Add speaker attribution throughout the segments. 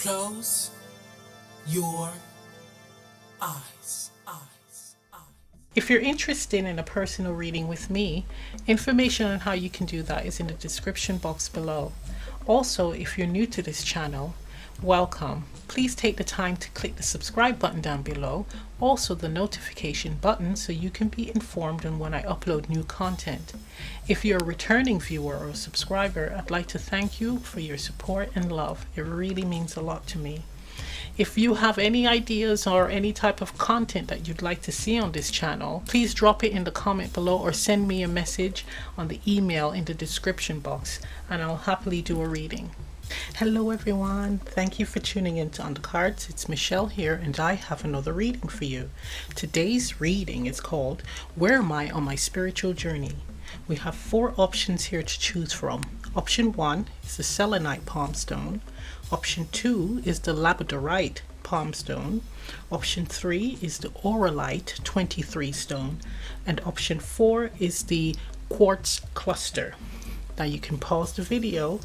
Speaker 1: Close your eyes. If you're interested in a personal reading with me, information on how you can do that is in the description box below. Also, if you're new to this channel, welcome. Please take the time to click the subscribe button down below, also the notification button, so you can be informed on when I upload new content. If you're a returning viewer or subscriber, I'd like to thank you for your support and love. It really means a lot to me. If you have any ideas or any type of content that you'd like to see on this channel, please drop it in the comment below or send me a message on the email in the description box and I'll happily do a reading. Hello everyone, thank you for tuning in to On The Cards. It's Michelle here and I have another reading for you. Today's reading is called Where Am I on My Spiritual Journey? We have 4 options here to choose from. Option 1 is the selenite palm stone. Option 2 is the labradorite palm stone. Option 3 is the auralite 23 stone. And option 4 is the quartz cluster. Now you can pause the video,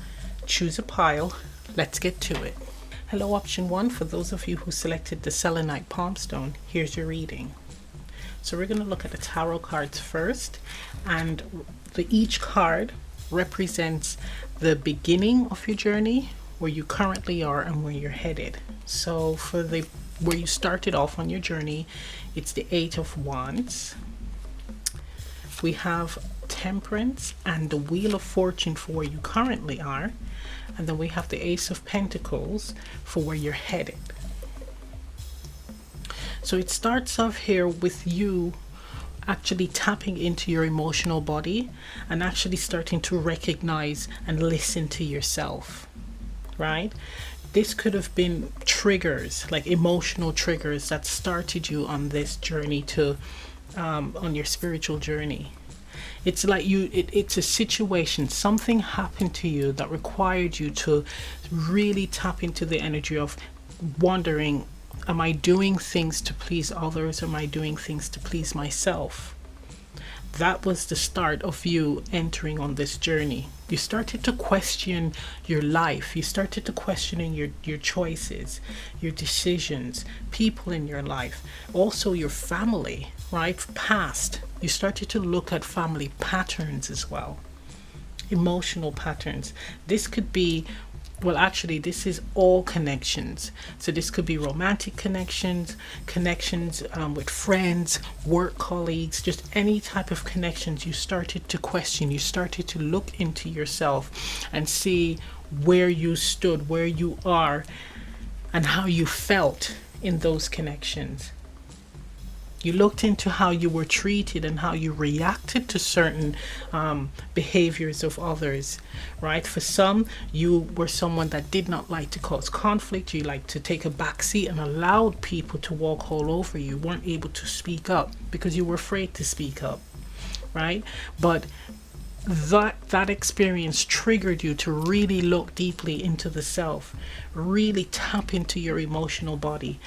Speaker 1: choose a pile. Let's get to it. Hello, option 1. For those of you who selected the selenite palm stone, here's your reading. So we're going to look at the tarot cards first, and each card represents the beginning of your journey, where you currently are and where you're headed. So for where you started off on your journey, it's the 8 of Wands. We have Temperance and the Wheel of Fortune for where you currently are, and then we have the Ace of Pentacles for where you're headed. So it starts off here with you actually tapping into your emotional body and actually starting to recognize and listen to yourself, right? This could have been triggers, like emotional triggers that started you on this journey to on your spiritual journey. It's like it's a situation, something happened to you that required you to really tap into the energy of wondering, am I doing things to please others, or am I doing things to please myself? That was the start of you entering on this journey. You started to question your life. You started to questioning your choices, your decisions, people in your life, also your family, right? Past. You started to look at family patterns as well, emotional patterns. This could be, well, actually, this is all connections. So this could be romantic connections, with friends, work colleagues, just any type of connections. You started to question, you started to look into yourself and see where you stood, where you are, and how you felt in those connections. You looked into how you were treated and how you reacted to certain behaviors of others, right? For some, you were someone that did not like to cause conflict. You liked to take a back seat and allowed people to walk all over you. You weren't able to speak up because you were afraid to speak up, right? But that experience triggered you to really look deeply into the self, really tap into your emotional body,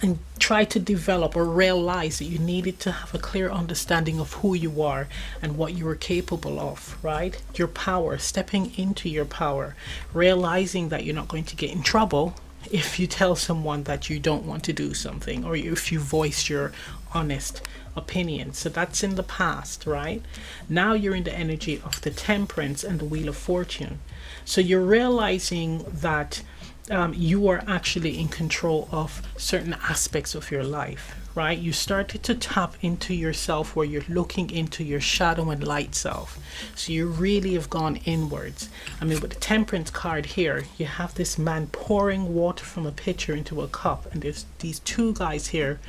Speaker 1: and try to develop or realize that you needed to have a clear understanding of who you are and what you were capable of, right? Your power, stepping into your power, realizing that you're not going to get in trouble if you tell someone that you don't want to do something, or if you voice your honest opinion. So that's in the past, right? Now you're in the energy of the Temperance and the Wheel of Fortune. So you're realizing that you are actually in control of certain aspects of your life, right? You started to tap into yourself, where you're looking into your shadow and light self. So you really have gone inwards. I mean, with the Temperance card here, you have this man pouring water from a pitcher into a cup, and there's these 2 guys here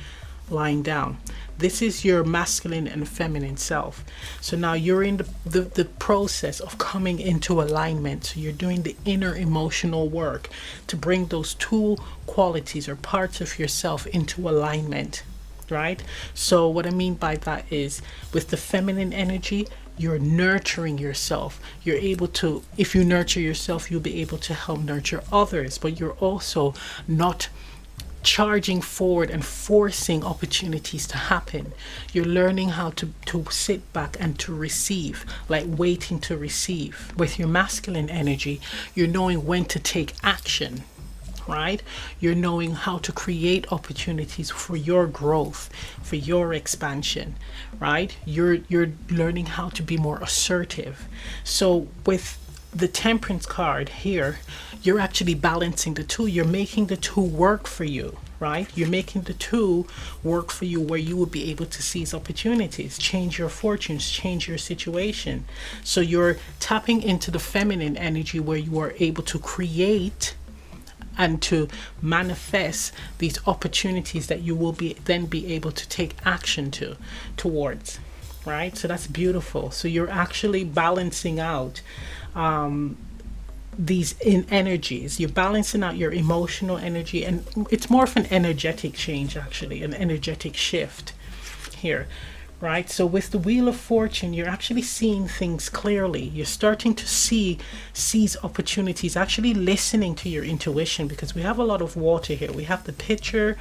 Speaker 1: lying down. This is your masculine and feminine self. So now you're in the process of coming into alignment. So you're doing the inner emotional work to bring those 2 qualities or parts of yourself into alignment, right? So what I mean by that is, with the feminine energy, you're nurturing yourself. You're able to, if you nurture yourself, you'll be able to help nurture others, but you're also not charging forward and forcing opportunities to happen. You're learning how to sit back and to receive, like waiting to receive. With your masculine energy, you're knowing when to take action, right? You're knowing how to create opportunities for your growth, for your expansion, right? You're learning how to be more assertive. So with the temperance card here, you're actually balancing the two. You're making the two work for you, right? You're making the two work for you where you will be able to seize opportunities, change your fortunes, change your situation. So you're tapping into the feminine energy where you are able to create and to manifest these opportunities that you will be able to take action towards, right? So that's beautiful. So you're actually balancing out these in energies. You're balancing out your emotional energy, and it's more of an energetic change, actually, an energetic shift here, right? So with the Wheel of Fortune, you're actually seeing things clearly. You're starting to seize opportunities, actually listening to your intuition, because we have a lot of water here. We have the picture,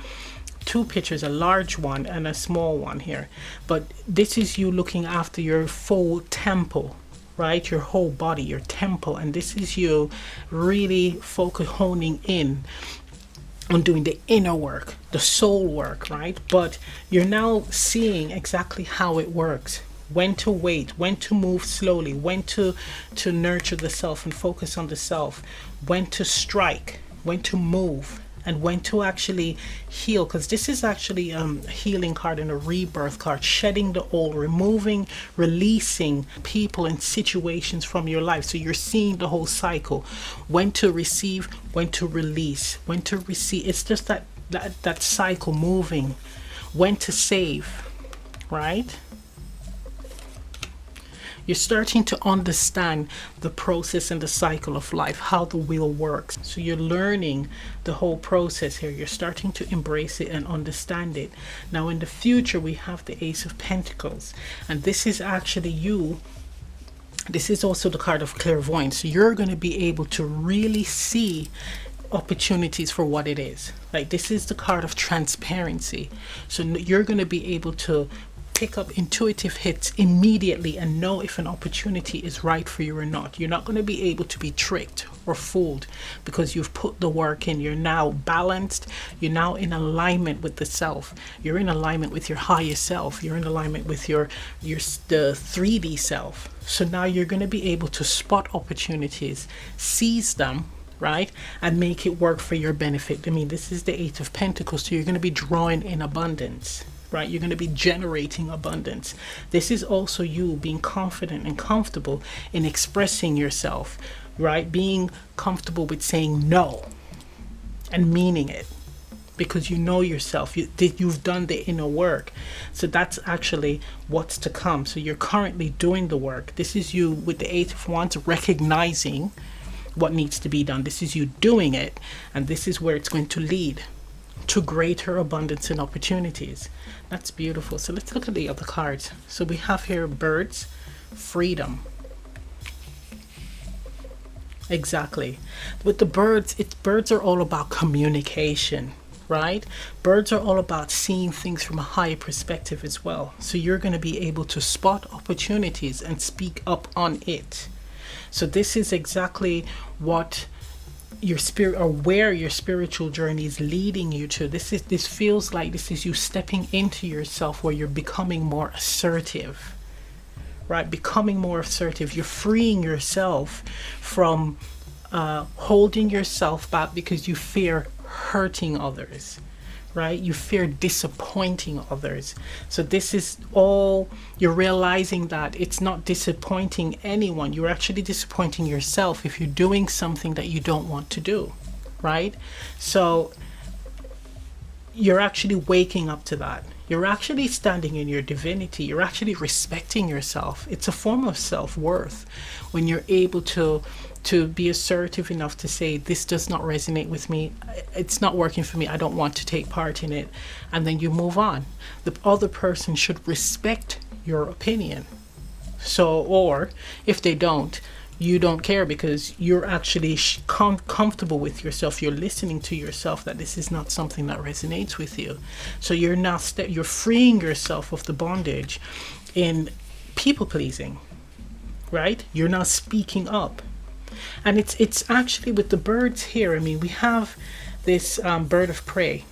Speaker 1: two pictures, a large one and a small one here, but this is you looking after your full temple, right? Your whole body, your temple. And this is you really honing in on doing the inner work, the soul work, right? But you're now seeing exactly how it works, when to wait, when to move slowly, when to nurture the self and focus on the self, when to strike, when to move, and when to actually heal. Because this is actually a healing card and a rebirth card, shedding the old, removing, releasing people and situations from your life. So you're seeing the whole cycle, when to receive, when to release, when to receive. It's just that cycle moving, when to save, right? You're starting to understand the process and the cycle of life, how the wheel works. So you're learning the whole process here. You're starting to embrace it and understand it. Now in the future, we have the Ace of Pentacles. And this is actually you. This is also the card of clairvoyance. So you're going to be able to really see opportunities for what it is. Like, this is the card of transparency. So you're going to be able to pick up intuitive hits immediately and know if an opportunity is right for you or not. You're not going to be able to be tricked or fooled because you've put the work in. You're now balanced. You're now in alignment with the self. You're in alignment with your higher self. You're in alignment with the 3D self. So now you're going to be able to spot opportunities, seize them, right, and make it work for your benefit. I mean, this is the Eight of Pentacles, so you're going to be drawing in abundance. Right? You're going to be generating abundance. This is also you being confident and comfortable in expressing yourself, right? Being comfortable with saying no and meaning it, because you know yourself. You've done the inner work. So that's actually what's to come. So you're currently doing the work. This is you with the Eight of Wands recognizing what needs to be done. This is you doing it, and this is where it's going to lead to greater abundance and opportunities. That's beautiful. So let's look at the other cards. So we have here birds, freedom. Exactly. With the birds, birds are all about communication, right? Birds are all about seeing things from a higher perspective as well. So you're going to be able to spot opportunities and speak up on it. So this is exactly what your spirit, or where your spiritual journey is leading you to. This feels like this is you stepping into yourself, where you're becoming more assertive, right? Becoming more assertive. You're freeing yourself from holding yourself back because you fear hurting others, right? You fear disappointing others. So this is all, you're realizing that it's not disappointing anyone. You're actually disappointing yourself if you're doing something that you don't want to do, right? So you're actually waking up to that. You're actually standing in your divinity. You're actually respecting yourself. It's a form of self-worth when you're able to be assertive enough to say, this does not resonate with me, it's not working for me, I don't want to take part in it, and then you move on. The other person should respect your opinion. So, or if they don't, you don't care, because you're actually comfortable with yourself. You're listening to yourself that this is not something that resonates with you. So you're now you're freeing yourself of the bondage in people pleasing, right? You're now speaking up. And it's actually with the birds here, I mean, we have this bird of prey.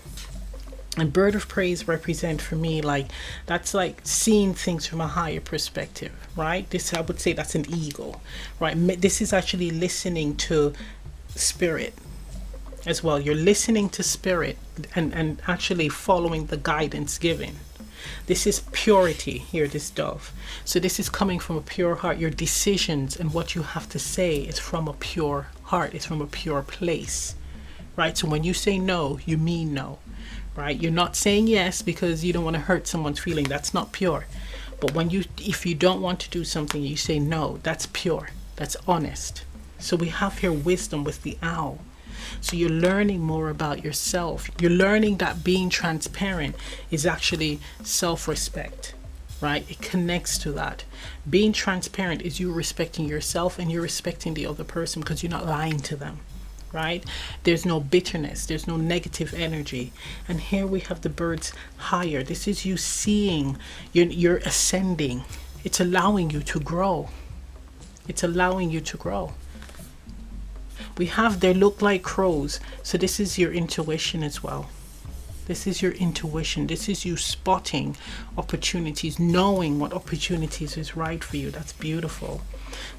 Speaker 1: And bird of praise represent for me, like, that's like seeing things from a higher perspective, right? This, I would say, that's an eagle, right? This is actually listening to spirit as well. You're listening to spirit and actually following the guidance given. This is purity here, this dove. So this is coming from a pure heart. Your decisions and what you have to say is from a pure heart. It's from a pure place, right? So when you say no, you mean no, right? You're not saying yes because you don't want to hurt someone's feeling. That's not pure. But if you don't want to do something, you say no, that's pure. That's honest. So we have here wisdom with the owl. So you're learning more about yourself. You're learning that being transparent is actually self-respect, right? It connects to that. Being transparent is you respecting yourself and you're respecting the other person because you're not lying to them, right? There's no bitterness. There's no negative energy. And here we have the birds higher. This is you seeing, you're ascending. It's allowing you to grow. It's allowing you to grow. We have, they look like crows. So this is your intuition as well. This is your intuition. This is you spotting opportunities, knowing what opportunities is right for you. That's beautiful.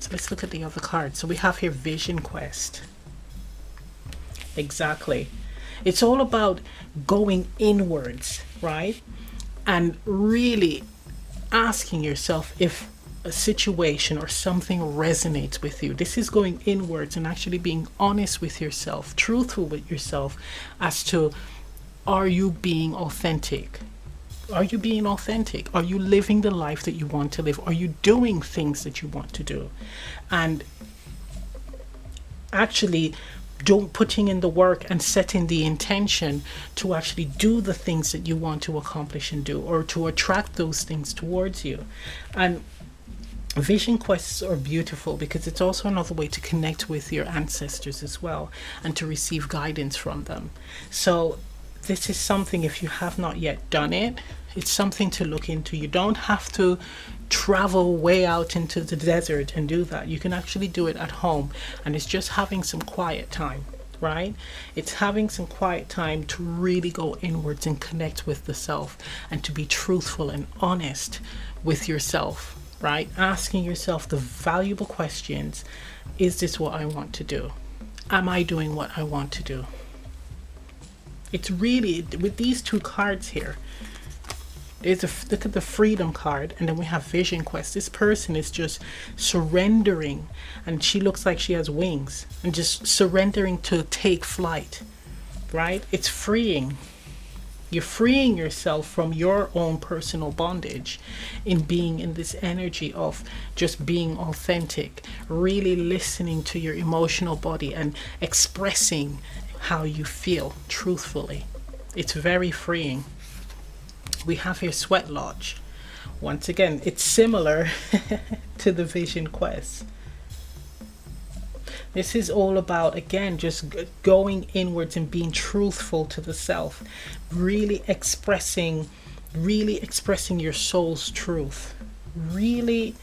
Speaker 1: So let's look at the other card. So we have here Vision Quest. Exactly. It's all about going inwards, right? And really asking yourself if a situation or something resonates with you. This is going inwards and actually being honest with yourself, truthful with yourself as to, are you being authentic? Are you being authentic? Are you living the life that you want to live? Are you doing things that you want to do? And actually putting in the work and setting the intention to actually do the things that you want to accomplish and do, or to attract those things towards you. And vision quests are beautiful because it's also another way to connect with your ancestors as well and to receive guidance from them. So this is something, if you have not yet done it, it's something to look into. You don't have to travel way out into the desert and do that. You can actually do it at home, and it's just having some quiet time, right? It's having some quiet time to really go inwards and connect with the self and to be truthful and honest with yourself, right? Asking yourself the valuable questions. Is this what I want to do? Am I doing what I want to do? It's really, with these two cards here, look at the freedom card, and then we have vision quest. This person is just surrendering, and she looks like she has wings, and just surrendering to take flight, right? It's freeing. You're freeing yourself from your own personal bondage in being in this energy of just being authentic, really listening to your emotional body and expressing how you feel truthfully. It's very freeing. We have here Sweat Lodge. Once again, it's similar to the Vision Quest. This is all about, again, just going inwards and being truthful to the self, really expressing your soul's truth, really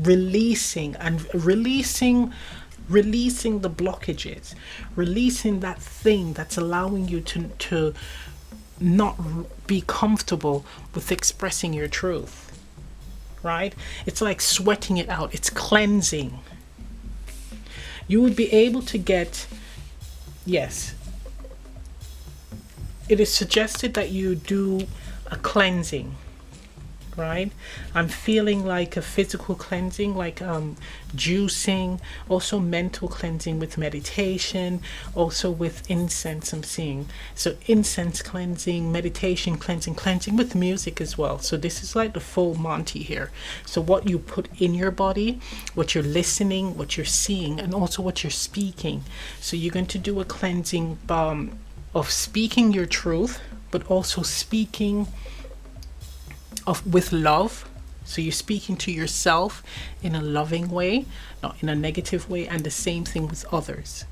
Speaker 1: releasing the blockages, releasing that thing that's allowing you to not be comfortable with expressing your truth, right? It's like sweating it out. It's cleansing. You would be able to get, yes, it is suggested that you do a cleansing, right? I'm feeling like a physical cleansing, like juicing, also mental cleansing with meditation, also with incense I'm seeing. So incense cleansing, meditation cleansing with music as well. So this is like the full Monty here. So what you put in your body, what you're listening, what you're seeing, and also what you're speaking. So you're going to do a cleansing of speaking your truth, but also speaking with love. So you're speaking to yourself in a loving way, not in a negative way, and the same thing with others.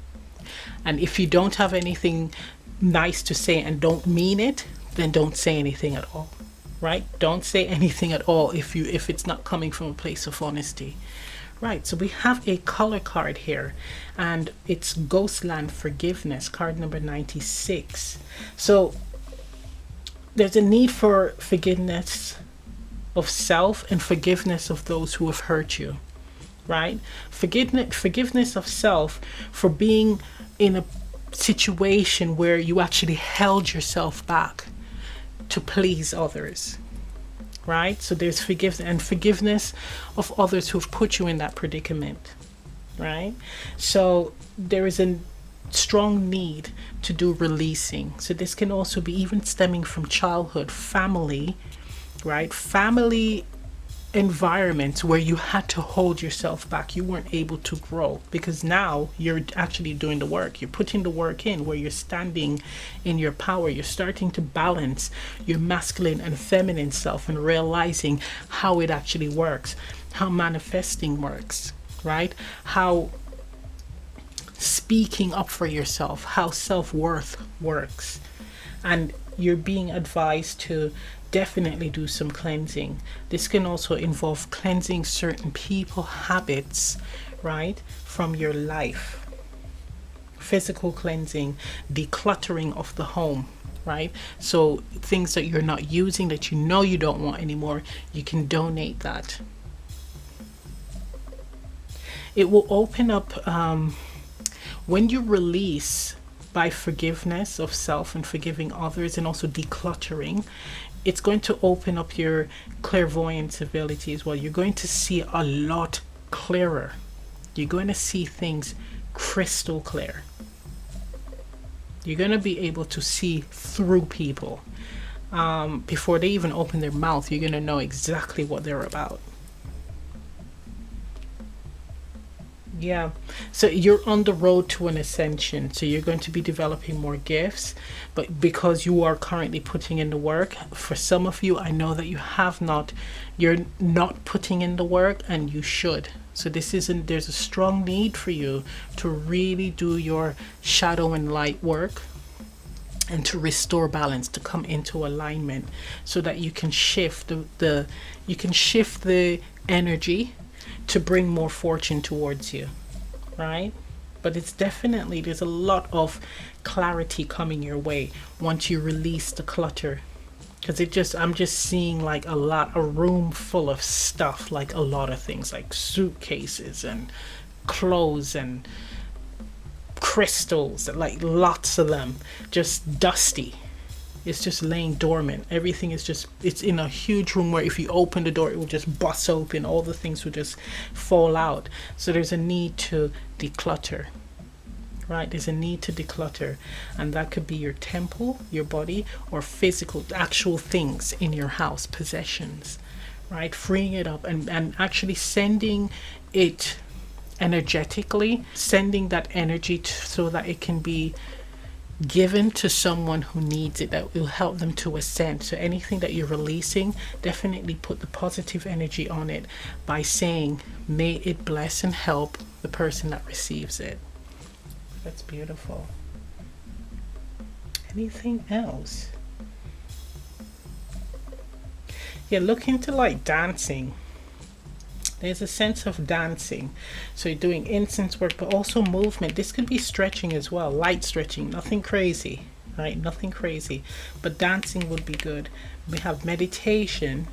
Speaker 1: And if you don't have anything nice to say and don't mean it, then don't say anything at all, right? Don't say anything at all if it's not coming from a place of honesty, Right, so we have a color card here, and it's Ghostland Forgiveness, card number 96. So there's a need for forgiveness of self and forgiveness of those who have hurt you, right? Forgiveness of self for being in a situation where you actually held yourself back to please others, right? So there's forgiveness of others who've put you in that predicament, right? So there is a strong need to do releasing. So this can also be even stemming from childhood, family, right? Family environments where you had to hold yourself back. You weren't able to grow, because now you're actually doing the work. You're putting the work in where you're standing in your power. You're starting to balance your masculine and feminine self and realizing how it actually works, how manifesting works, right? How speaking up for yourself, how self-worth works. And you're being advised to definitely do some cleansing. This can also involve cleansing certain people, habits, right, from your life. Physical cleansing, decluttering of the home, right? So things that you're not using, that you know you don't want anymore, you can donate that. It will open up when you release by forgiveness of self and forgiving others, and also decluttering, it's going to open up your clairvoyance ability as well. You're going to see a lot clearer. You're going to see things crystal clear. You're going to be able to see through people. Before they even open their mouth, you're going to know exactly what they're about. Yeah, so you're on the road to an ascension. So you're going to be developing more gifts, but because you are currently putting in the work, for some of you, I know that you're not putting in the work, and you should. So there's a strong need for you to really do your shadow and light work, and to restore balance, to come into alignment, so that you can shift the energy to bring more fortune towards you, right? But there's a lot of clarity coming your way once you release the clutter, because I'm just seeing like a room full of stuff, like a lot of things, like suitcases and clothes and crystals, like lots of them, just dusty. It's just laying dormant. Everything is it's in a huge room where if you open the door, it will just bust open. All the things will just fall out. So there's a need to declutter, right? There's a need to declutter. And that could be your temple, your body, or physical, actual things in your house, possessions, right? Freeing it up and actually sending it energetically, sending that energy so that it can be given to someone who needs it, that will help them to ascend. So anything that you're releasing, definitely put the positive energy on it by saying, may it bless and help the person that receives it. That's beautiful. Anything else? Yeah, look into like dancing. There's a sense of dancing. So you're doing incense work, but also movement. This could be stretching as well, light stretching, nothing crazy, right? Nothing crazy, but dancing would be good. We have meditation.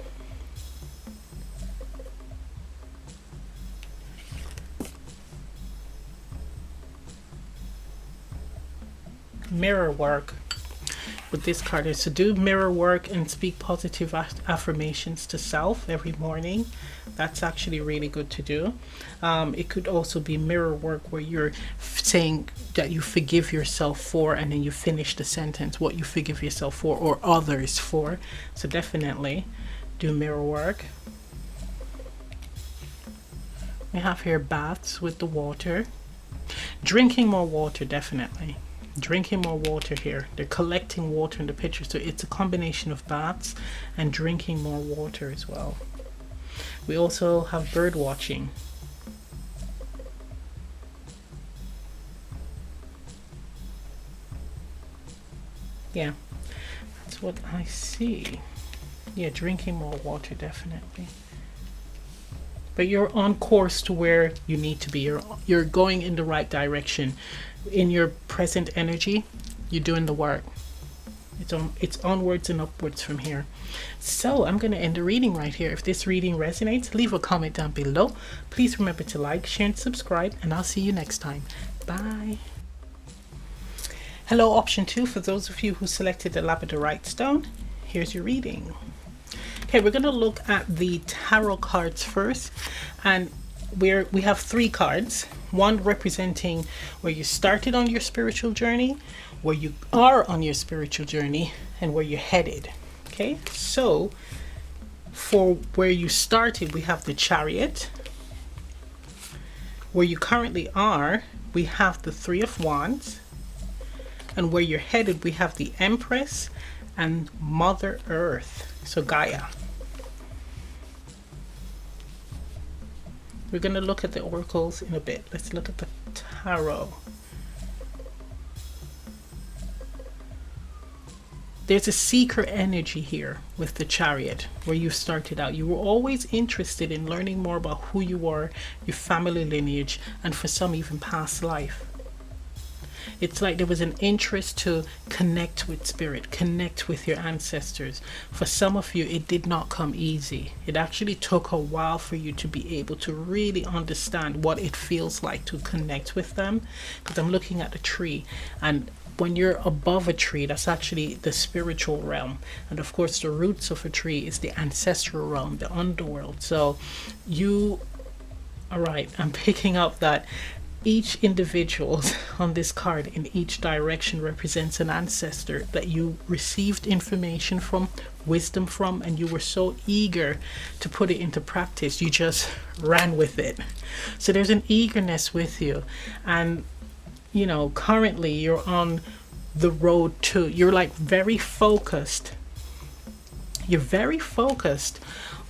Speaker 1: Mirror work. With this card is to do mirror work and speak positive affirmations to self every morning. That's actually really good to do. It could also be mirror work where you're saying that you forgive yourself for, and then you finish the sentence, what you forgive yourself for or others for. So definitely do mirror work. We have here baths with the water. Drinking more water, definitely. Drinking more water here. They're collecting water in the picture, so it's a combination of baths and drinking more water as well. We also have bird watching. Yeah, that's what I see. Yeah, drinking more water, definitely. but you're on course to where you need to be. You're going in the right direction. In your present energy, you're doing the work. It's onwards and upwards from here. So I'm going to end the reading right here. If this reading resonates, leave a comment down below. Please remember to like, share, and subscribe, and I'll see you next time. Bye. Hello, option 2. For those of you who selected the labradorite stone, here's your reading. Okay, we're going to look at the tarot cards first, and we have 3 cards. One representing where you started on your spiritual journey, where you are on your spiritual journey, and where you're headed. Okay, so for where you started, we have the Chariot. Where you currently are, we have the 3 of Wands. And where you're headed, we have the Empress and Mother Earth, so Gaia. We're going to look at the oracles in a bit. Let's look at the tarot. There's a seeker energy here with the Chariot, where you started out. You were always interested in learning more about who you are, your family lineage, and for some even past life. It's like there was an interest to connect with spirit, connect with your ancestors. For some of you, it did not come easy. It actually took a while for you to be able to really understand what it feels like to connect with them. Because I'm looking at the tree, and when you're above a tree, that's actually the spiritual realm. And of course, the roots of a tree is the ancestral realm, the underworld. So all right, I'm picking up that each individual on this card in each direction represents an ancestor that you received information from, wisdom from, and you were so eager to put it into practice, you just ran with it. So there's an eagerness with you, and you know, currently you're on the road to, you're like very focused. You're very focused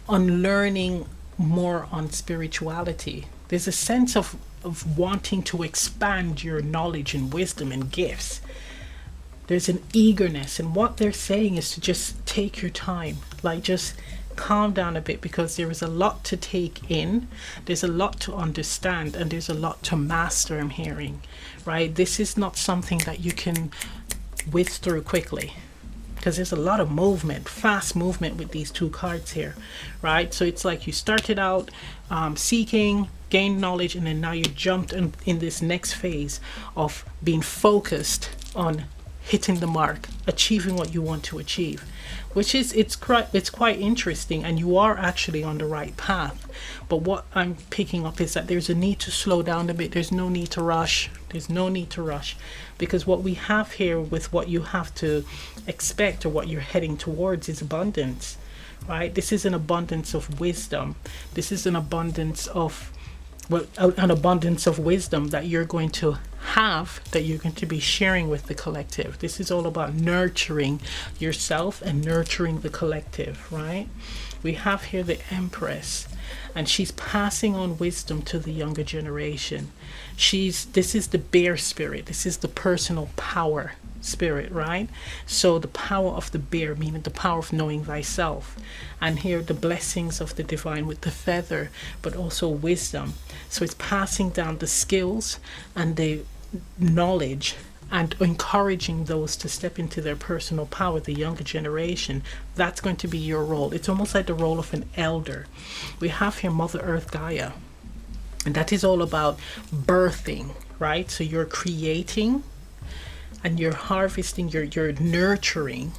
Speaker 1: on learning more on spirituality. There's a sense of wanting to expand your knowledge and wisdom and gifts. There's an eagerness, and what they're saying is to just take your time, like just calm down a bit, because there is a lot to take in, there's a lot to understand, and there's a lot to master. I'm hearing, right? This is not something that you can whiz through quickly, because there's a lot of movement, fast movement with these 2 cards here, right? So it's like you started out seeking, gained knowledge, and then now you jumped in this next phase of being focused on hitting the mark, achieving what you want to achieve, which is it's quite interesting, and you are actually on the right path. But what I'm picking up is that there's a need to slow down a bit. There's no need to rush. There's no need to rush, because what we have here with what you have to expect, or what you're heading towards, is abundance, right? This is an abundance of wisdom. This is an abundance of wisdom that you're going to have, that you're going to be sharing with the collective. This is all about nurturing yourself and nurturing the collective, right? We have here the Empress, and she's passing on wisdom to the younger generation. This is the bear spirit. This is the personal power spirit, right? So the power of the bear, meaning the power of knowing thyself. And here the blessings of the divine with the feather, but also wisdom. So it's passing down the skills and the knowledge, and encouraging those to step into their personal power, the younger generation. That's going to be your role. It's almost like the role of an elder. We have here Mother Earth Gaia, and that is all about birthing, right? So you're creating and you're harvesting, you're nurturing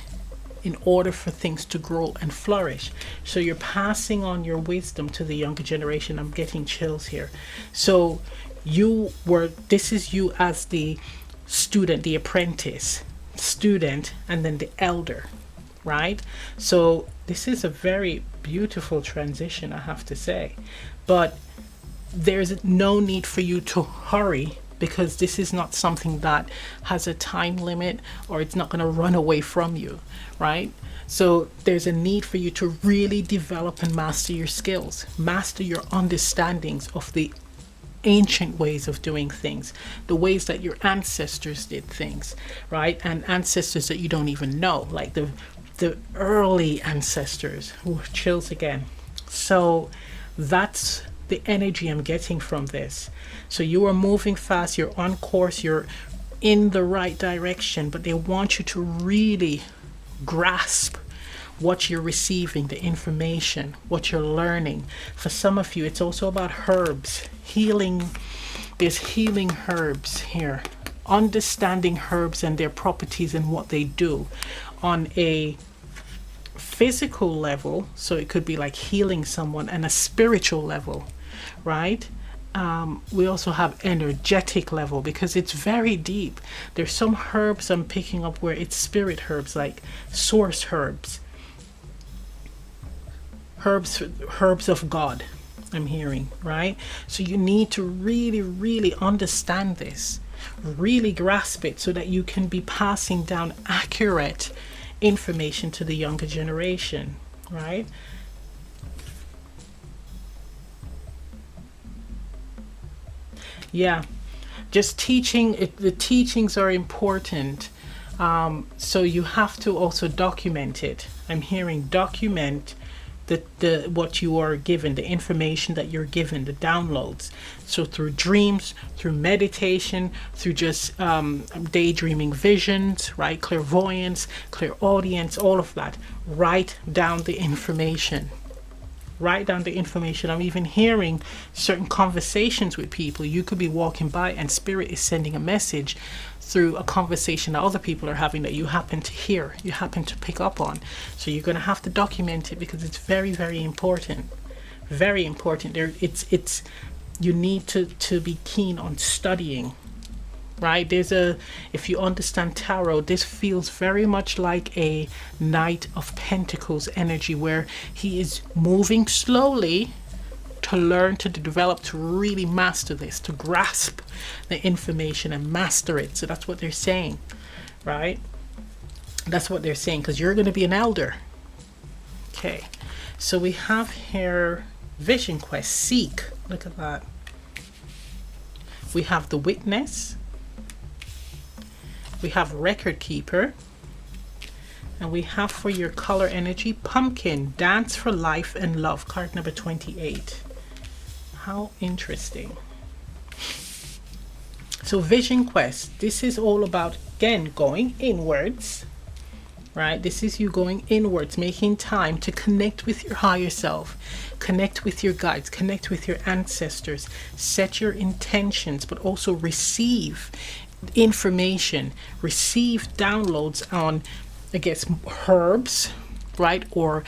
Speaker 1: in order for things to grow and flourish. So you're passing on your wisdom to the younger generation. I'm getting chills here. So this is you as the student, the apprentice, student, and then the elder, right? So this is a very beautiful transition, I have to say. But there's no need for you to hurry, because this is not something that has a time limit, or it's not going to run away from you, right? So there's a need for you to really develop and master your skills, master your understandings of the ancient ways of doing things, the ways that your ancestors did things, right? And ancestors that you don't even know, like the early ancestors. Ooh, chills again. So that's the energy I'm getting from this. So you are moving fast, you're on course, you're in the right direction, but they want you to really grasp what you're receiving, the information, what you're learning. For some of you, it's also about herbs, healing. There's healing herbs here, understanding herbs and their properties and what they do on a physical level. So it could be like healing someone, and a spiritual level, right? We also have energetic level, because it's very deep. There's some herbs I'm picking up where it's spirit herbs, like source herbs, herbs of God, I'm hearing, right? So you need to really, really understand this, really grasp it, so that you can be passing down accurate information to the younger generation, right? Yeah, just teaching it. The teachings are important. So you have to also document it. I'm hearing document the what you are given, the information that you're given, the downloads. So through dreams, through meditation, through just daydreaming visions, right? Clairvoyance, clairaudience, all of that. Write down the information. Write down the information. I'm even hearing certain conversations with people. You could be walking by and spirit is sending a message through a conversation that other people are having that you happen to hear, you happen to pick up on. So you're going to have to document it, because it's very, very important. Very important. It's you need to be keen on studying, right? If you understand tarot, this feels very much like a Knight of Pentacles energy, where he is moving slowly to learn, to develop, to really master this, to grasp the information and master it. So that's what they're saying, right? That's what they're saying, because you're going to be an elder. Okay, so we have here Vision Quest, Seek. Look at that. We have the Witness. We have Record Keeper. And we have for your color energy, Pumpkin, Dance for Life and Love, card number 28. How interesting. So Vision Quest, this is all about, again, going inwards, right? This is you going inwards, making time to connect with your higher self, connect with your guides, connect with your ancestors, set your intentions, but also receive information, receive downloads on, I guess, herbs, right? Or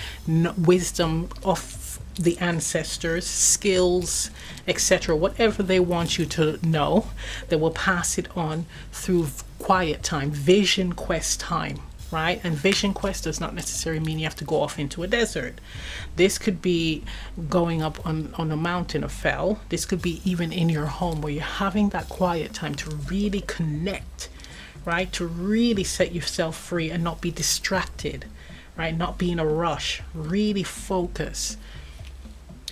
Speaker 1: wisdom of the ancestors, skills, etc. Whatever they want you to know, they will pass it on through quiet time, Vision Quest time, right? And Vision Quest does not necessarily mean you have to go off into a desert. This could be going up on a mountain, a fell. This could be even in your home, where you're having that quiet time to really connect, right? To really set yourself free and not be distracted, right? Not be in a rush, really focus.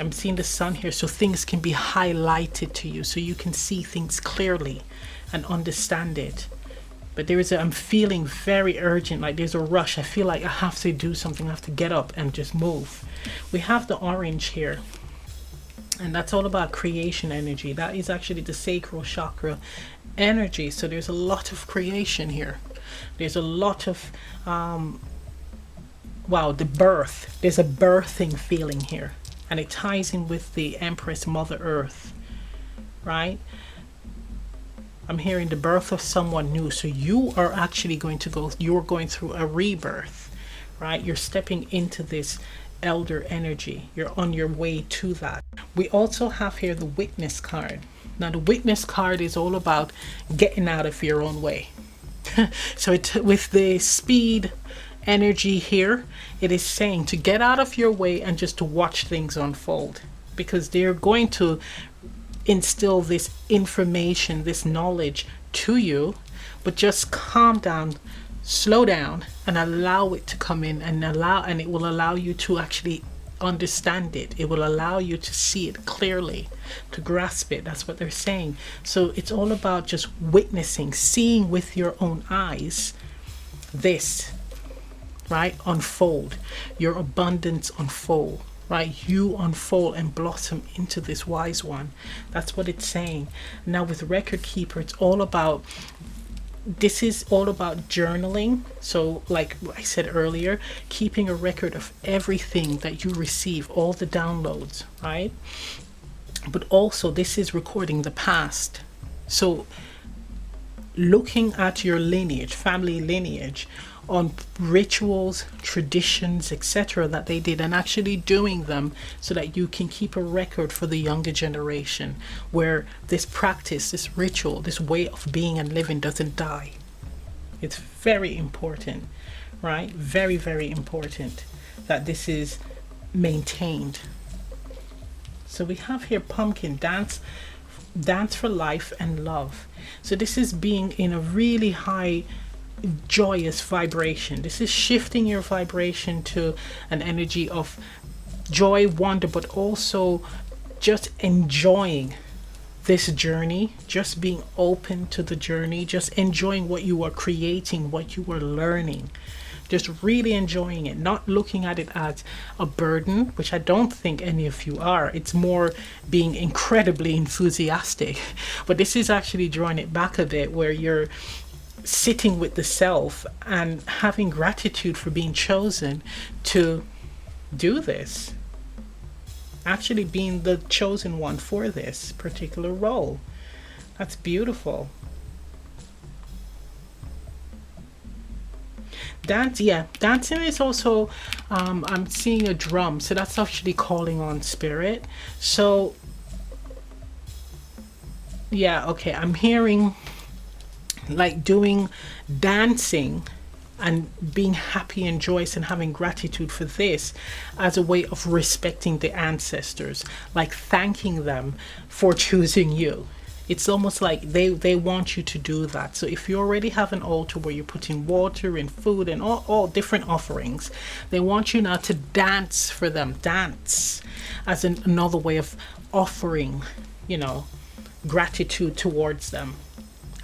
Speaker 1: I'm seeing the sun here, so things can be highlighted to you, so you can see things clearly and understand it. But I'm feeling very urgent, like there's a rush. I feel like I have to do something, I have to get up and just move. We have the orange here, and that's all about creation energy. That is actually the sacral chakra energy. So there's a lot of creation here. There's a lot of, wow, the birth. There's a birthing feeling here. And it ties in with the Empress Mother Earth, right? I'm hearing the birth of someone new. So you are actually you're going through a rebirth, right? You're stepping into this elder energy. You're on your way to that. We also have here the Witness card. Now the Witness card is all about getting out of your own way. So with the speed energy here, it is saying to get out of your way and just to watch things unfold, because they're going to instill this information, this knowledge to you, but just calm down, slow down, and allow it to come in, and it will allow you to actually understand it. It will allow you to see it clearly, to grasp it. That's what they're saying. So it's all about just witnessing, seeing with your own eyes this, right, unfold, your abundance unfold, right? You unfold and blossom into this wise one. That's what it's saying. Now with record keeper, it's all about, this is all about journaling. So like I said earlier, keeping a record of everything that you receive, all the downloads, right? But also this is recording the past. So looking at your lineage, family lineage, on rituals, traditions, etc. that they did, and actually doing them so that you can keep a record for the younger generation, where this practice, this ritual, this way of being and living doesn't die. It's very important, right? Very, very important that this is maintained. So we have here pumpkin dance for life and love. So this is being in a really high joyous vibration. This is shifting your vibration to an energy of joy, wonder, but also just enjoying this journey, just being open to the journey, just enjoying what you are creating, what you are learning, just really enjoying it, not looking at it as a burden, which I don't think any of you are. It's more being incredibly enthusiastic. But this is actually drawing it back a bit, where you're sitting with the self and having gratitude for being chosen to do this, actually being the chosen one for this particular role. That's beautiful. Dancing is also I'm seeing a drum, so that's actually calling on spirit. So yeah, okay, I'm hearing like doing dancing and being happy and joyous and having gratitude for this as a way of respecting the ancestors, like thanking them for choosing you. It's almost like they want you to do that. So if you already have an altar where you're putting water and food and all different offerings, they want you now to dance for them. Dance as another way of offering, gratitude towards them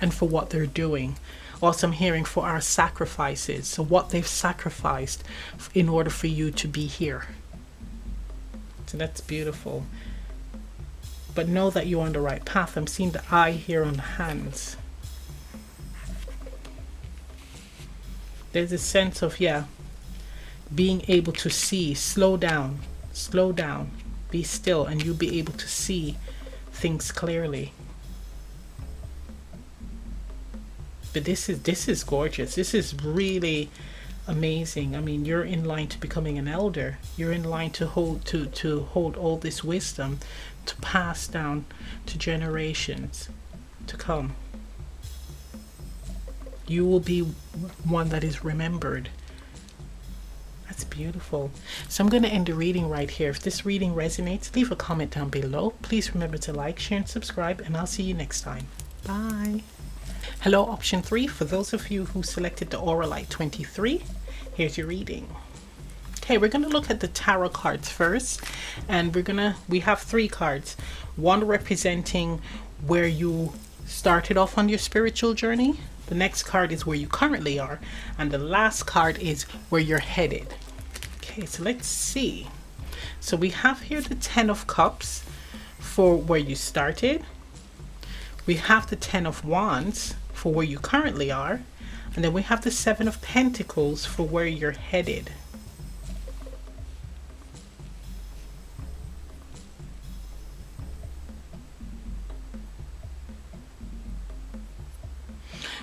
Speaker 1: and for what they're doing. Also, I'm hearing for our sacrifices, so what they've sacrificed in order for you to be here. So that's beautiful. But know that you're on the right path. I'm seeing the eye here on the hands. There's a sense of, being able to see, slow down, be still, and you'll be able to see things clearly. But this is gorgeous. This is really amazing. I mean, you're in line to becoming an elder. You're in line to hold all this wisdom to pass down to generations to come. You will be one that is remembered. That's beautiful. So I'm going to end the reading right here. If this reading resonates, leave a comment down below. Please remember to like, share, and subscribe, and I'll see you next time. Bye. Hello, option 3. For those of you who selected the Aura Light 23, here's your reading. Okay, we're going to look at the tarot cards first, and we have 3 cards. One representing where you started off on your spiritual journey. The next card is where you currently are, and the last card is where you're headed. Okay, so let's see. So we have here the 10 of Cups for where you started. We have the 10 of Wands for where you currently are, and then we have the 7 of Pentacles for where you're headed.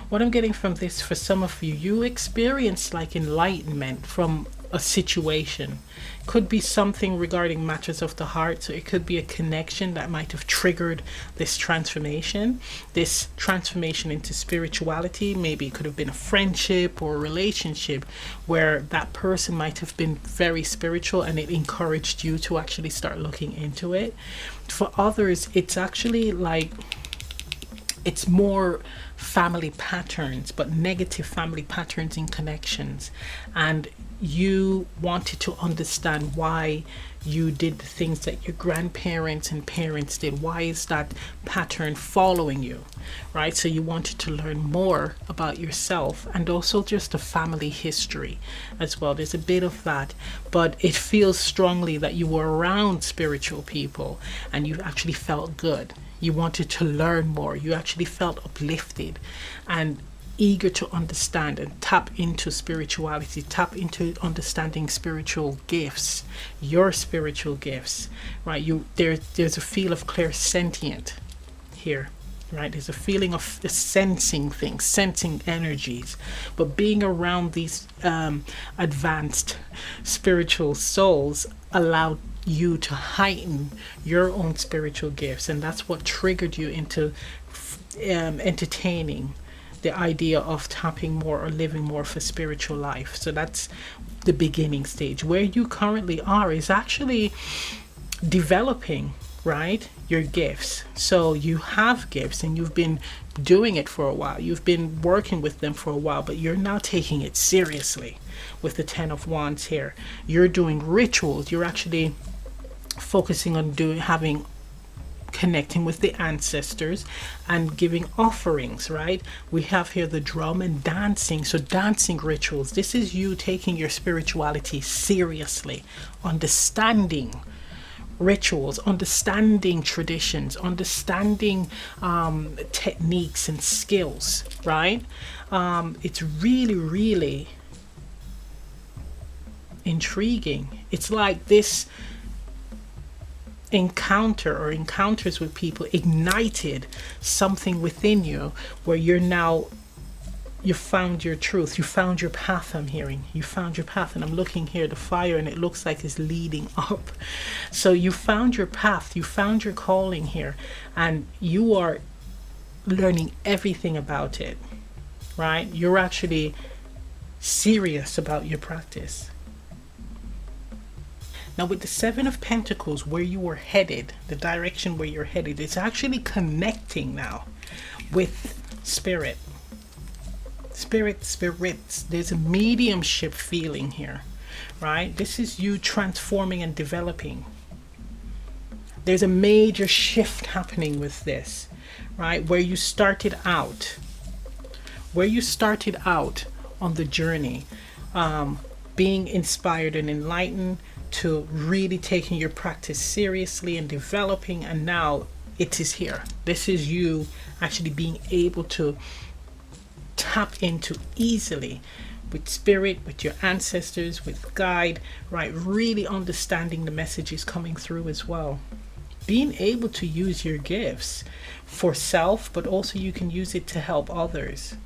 Speaker 1: What I'm getting from this, for some of you, you experience like enlightenment from a situation. Could be something regarding matters of the heart, so it could be a connection that might have triggered this transformation into spirituality. Maybe it could have been a friendship or a relationship where that person might have been very spiritual and it encouraged you to actually start looking into it. For others, it's actually like it's more family patterns, but negative family patterns in connections, and you wanted to understand why you did the things that your grandparents and parents did. Why is that pattern following you, right? So you wanted to learn more about yourself, and also just the family history as well. There's a bit of that, but it feels strongly that you were around spiritual people and you actually felt good. You wanted to learn more. You actually felt uplifted and eager to understand and tap into spirituality, tap into understanding spiritual gifts, your spiritual gifts, right? There's a feel of clairsentient here, right? There's a feeling of sensing things, sensing energies, but being around these advanced spiritual souls allowed you to heighten your own spiritual gifts, and that's what triggered you into entertaining the idea of tapping more or living more for spiritual life. So that's the beginning stage. Where you currently are is actually developing, right, your gifts. So you have gifts and you've been doing it for a while. You've been working with them for a while, but you're now taking it seriously with the 10 of Wands here. You're doing rituals. You're actually focusing on connecting with the ancestors and giving offerings, right? We have here the drum and dancing. So dancing rituals. This is you taking your spirituality seriously, understanding rituals, understanding traditions, understanding techniques and skills, right? It's really, really intriguing. It's like this encounter or encounters with people ignited something within you where you found your truth, you found your path. I'm hearing you found your path, and I'm looking here, the fire, and it looks like it's leading up. So you found your path, you found your calling here, and you are learning everything about it, right? You're actually serious about your practice. Now with the 7 of Pentacles, where you were headed, the direction where you're headed, it's actually connecting now with spirit. Spirits. There's a mediumship feeling here, right? This is you transforming and developing. There's a major shift happening with this, right? Where you started out on the journey, being inspired and enlightened, to really taking your practice seriously and developing, and now it is here. This is you actually being able to tap into easily with spirit, with your ancestors, with guide, right? Really understanding the messages coming through as well. Being able to use your gifts for self, but also you can use it to help others.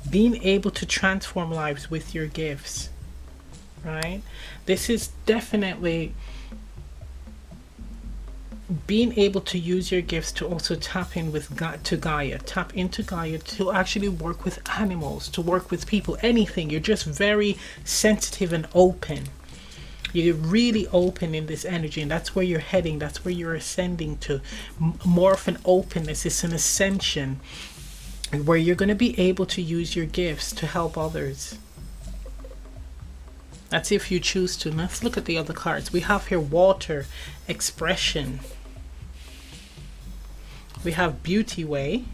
Speaker 1: Being able to transform lives with your gifts, right? This is definitely being able to use your gifts to also tap in with to Gaia, tap into Gaia, to actually work with animals, to work with people, anything. You're just very sensitive and open. You're really open in this energy, and that's where you're heading. That's where you're ascending to. More of an openness. It's an ascension where you're going to be able to use your gifts to help others. That's if you choose to. Let's look at the other cards. We have here water, expression. We have beauty way.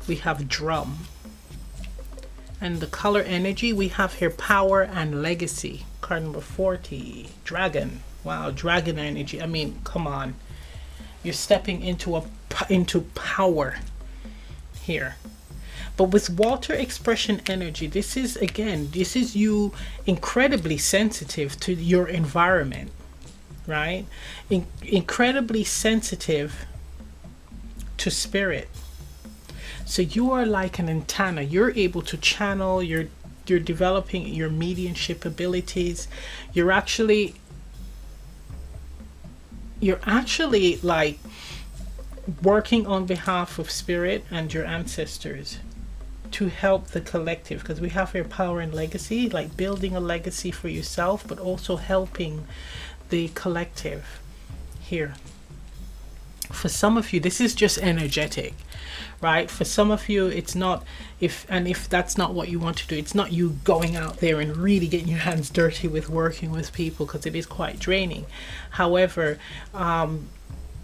Speaker 1: We have drum. And the color energy, we have here power and legacy. Card number 40, dragon. Wow, dragon energy. I mean, come on. You're stepping into power here. But with water expression energy, this is you incredibly sensitive to your environment, right? Incredibly sensitive to spirit. So you are like an antenna. You're able to channel, you're developing your mediumship abilities. You're actually like working on behalf of spirit and your ancestors to help the collective, because we have here power and legacy, like building a legacy for yourself, but also helping the collective, here. For some of you, this is just energetic, right? For some of you, it's not, if that's not what you want to do, it's not you going out there and really getting your hands dirty with working with people, because it is quite draining. However,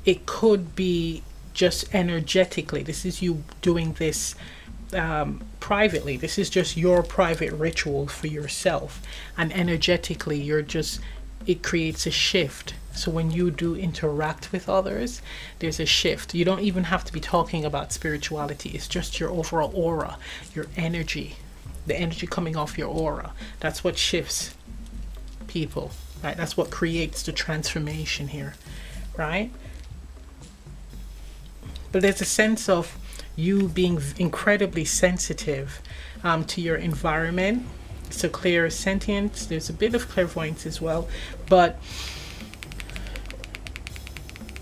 Speaker 1: it could be just energetically. This is you doing this privately. This is just your private ritual for yourself, and energetically you're just, it creates a shift. So when you do interact with others, there's a shift. You don't even have to be talking about spirituality. It's just your overall aura, your energy, the energy coming off your aura. That's what shifts people, right? That's what creates the transformation here, right? But there's a sense of you being incredibly sensitive to your environment. So clear sentience, there's a bit of clairvoyance as well, but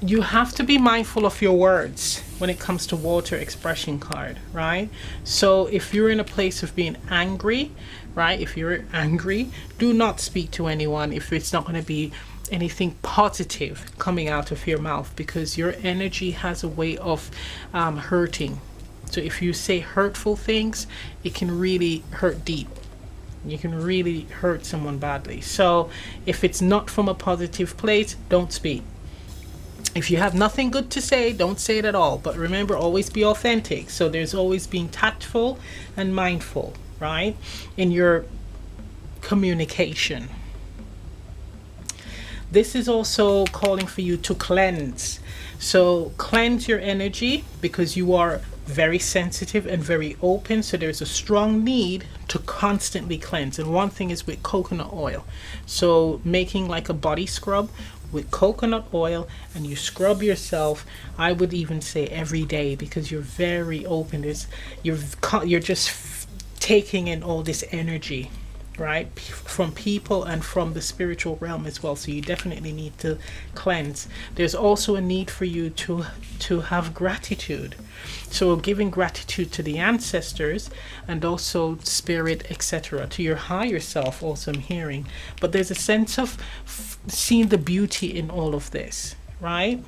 Speaker 1: you have to be mindful of your words when it comes to water expression card, right? So if you're in a place of being angry, right? If you're angry, do not speak to anyone if it's not going to be anything positive coming out of your mouth, because your energy has a way of hurting. So if you say hurtful things, it can really hurt deep. You can really hurt someone badly. So if it's not from a positive place, don't speak. If you have nothing good to say, don't say it at all. But remember, always be authentic. So there's always being tactful and mindful, right, in your communication. This is also calling for you to cleanse. So cleanse your energy, because you are very sensitive and very open. So there's a strong need to constantly cleanse. And one thing is with coconut oil. So making like a body scrub with coconut oil, and you scrub yourself. I would even say every day, because you're very open. You're just taking in all this energy, right, from people and from the spiritual realm as well. So you definitely need to cleanse. There's also a need for you to have gratitude. So giving gratitude to the ancestors and also spirit, etc., to your higher self also, I'm hearing. But there's a sense of seeing the beauty in all of this, right?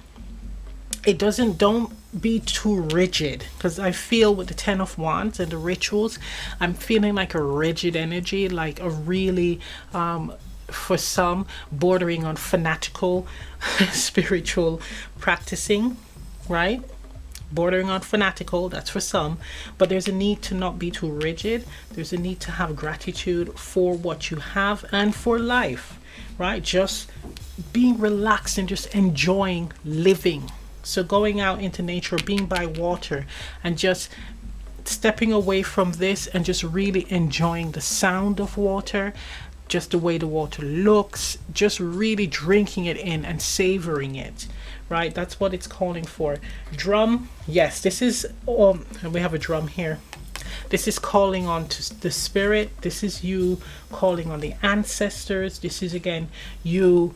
Speaker 1: Don't be too rigid, because I feel with the 10 of Wands and the rituals, I'm feeling like a rigid energy, like a really for some bordering on fanatical spiritual practicing, right? Bordering on fanatical, that's for some. But there's a need to not be too rigid. There's a need to have gratitude for what you have and for life, right? Just being relaxed and just enjoying living. So going out into nature, being by water, and just stepping away from this and just really enjoying the sound of water, just the way the water looks, just really drinking it in and savoring it, right? That's what it's calling for. Drum, yes, this is, and we have a drum here. This is calling on to the spirit. This is you calling on the ancestors. This is, again, you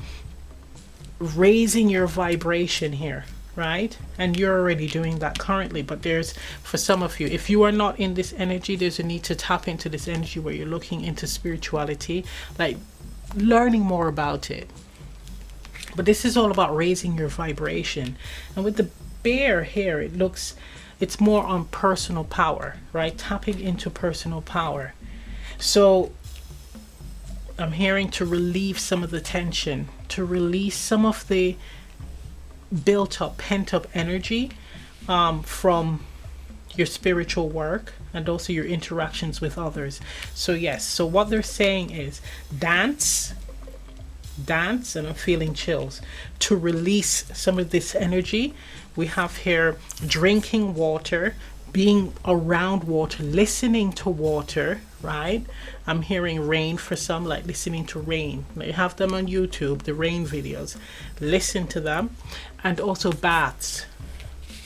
Speaker 1: raising your vibration here, right? And you're already doing that currently, but there's, for some of you, if you are not in this energy, there's a need to tap into this energy where you're looking into spirituality, like learning more about it. But this is all about raising your vibration. And with the bear here, it's more on personal power, right? Tapping into personal power. So I'm hearing to relieve some of the tension, to release some of the built up, pent up energy from your spiritual work and also your interactions with others. So yes, so what they're saying is dance, and I'm feeling chills, to release some of this energy. We have here drinking water, being around water, listening to water, right? I'm hearing rain for some, like listening to rain. You have them on YouTube, the rain videos. Listen to them. And also baths,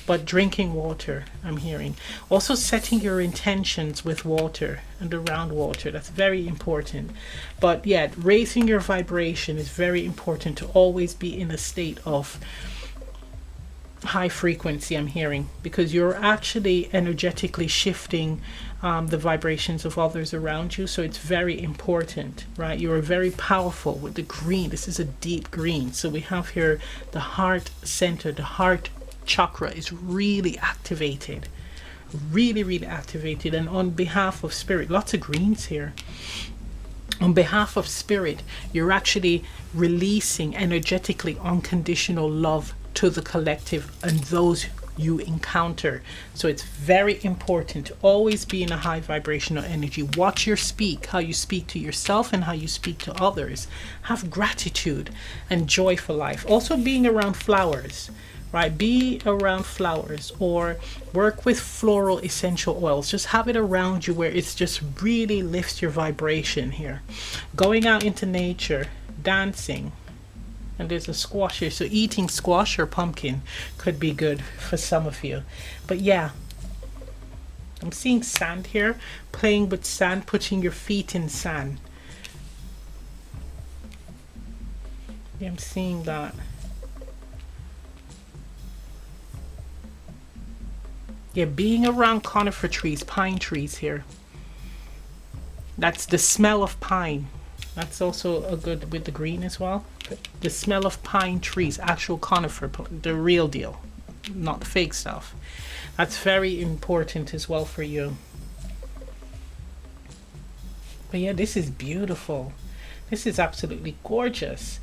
Speaker 1: but drinking water, I'm hearing. Also setting your intentions with water and around water. That's very important. But yeah, raising your vibration is very important, to always be in a state of high frequency, I'm hearing, because you're actually energetically shifting the vibrations of others around you. So it's very important, right? You're very powerful with the green. This is a deep green. So we have here the heart center, the heart chakra is really activated, really activated. And on behalf of spirit, lots of greens here. On behalf of spirit, you're actually releasing energetically unconditional love to the collective and those you encounter. So it's very important to always be in a high vibrational energy. Watch your speak, how you speak to yourself and how you speak to others. Have gratitude and joy for life. Also being around flowers, right? Be around flowers or work with floral essential oils. Just have it around you where it's just really lifts your vibration here. Going out into nature, dancing. And there's a squash here. So eating squash or pumpkin could be good for some of you. But yeah, I'm seeing sand here. Playing with sand, putting your feet in sand. Yeah, I'm seeing that. Yeah, being around conifer trees, pine trees here. That's the smell of pine. That's also a good with the green as well. The smell of pine trees, actual conifer, the real deal, not the fake stuff. That's very important as well for you. But yeah, this is beautiful. This is absolutely gorgeous.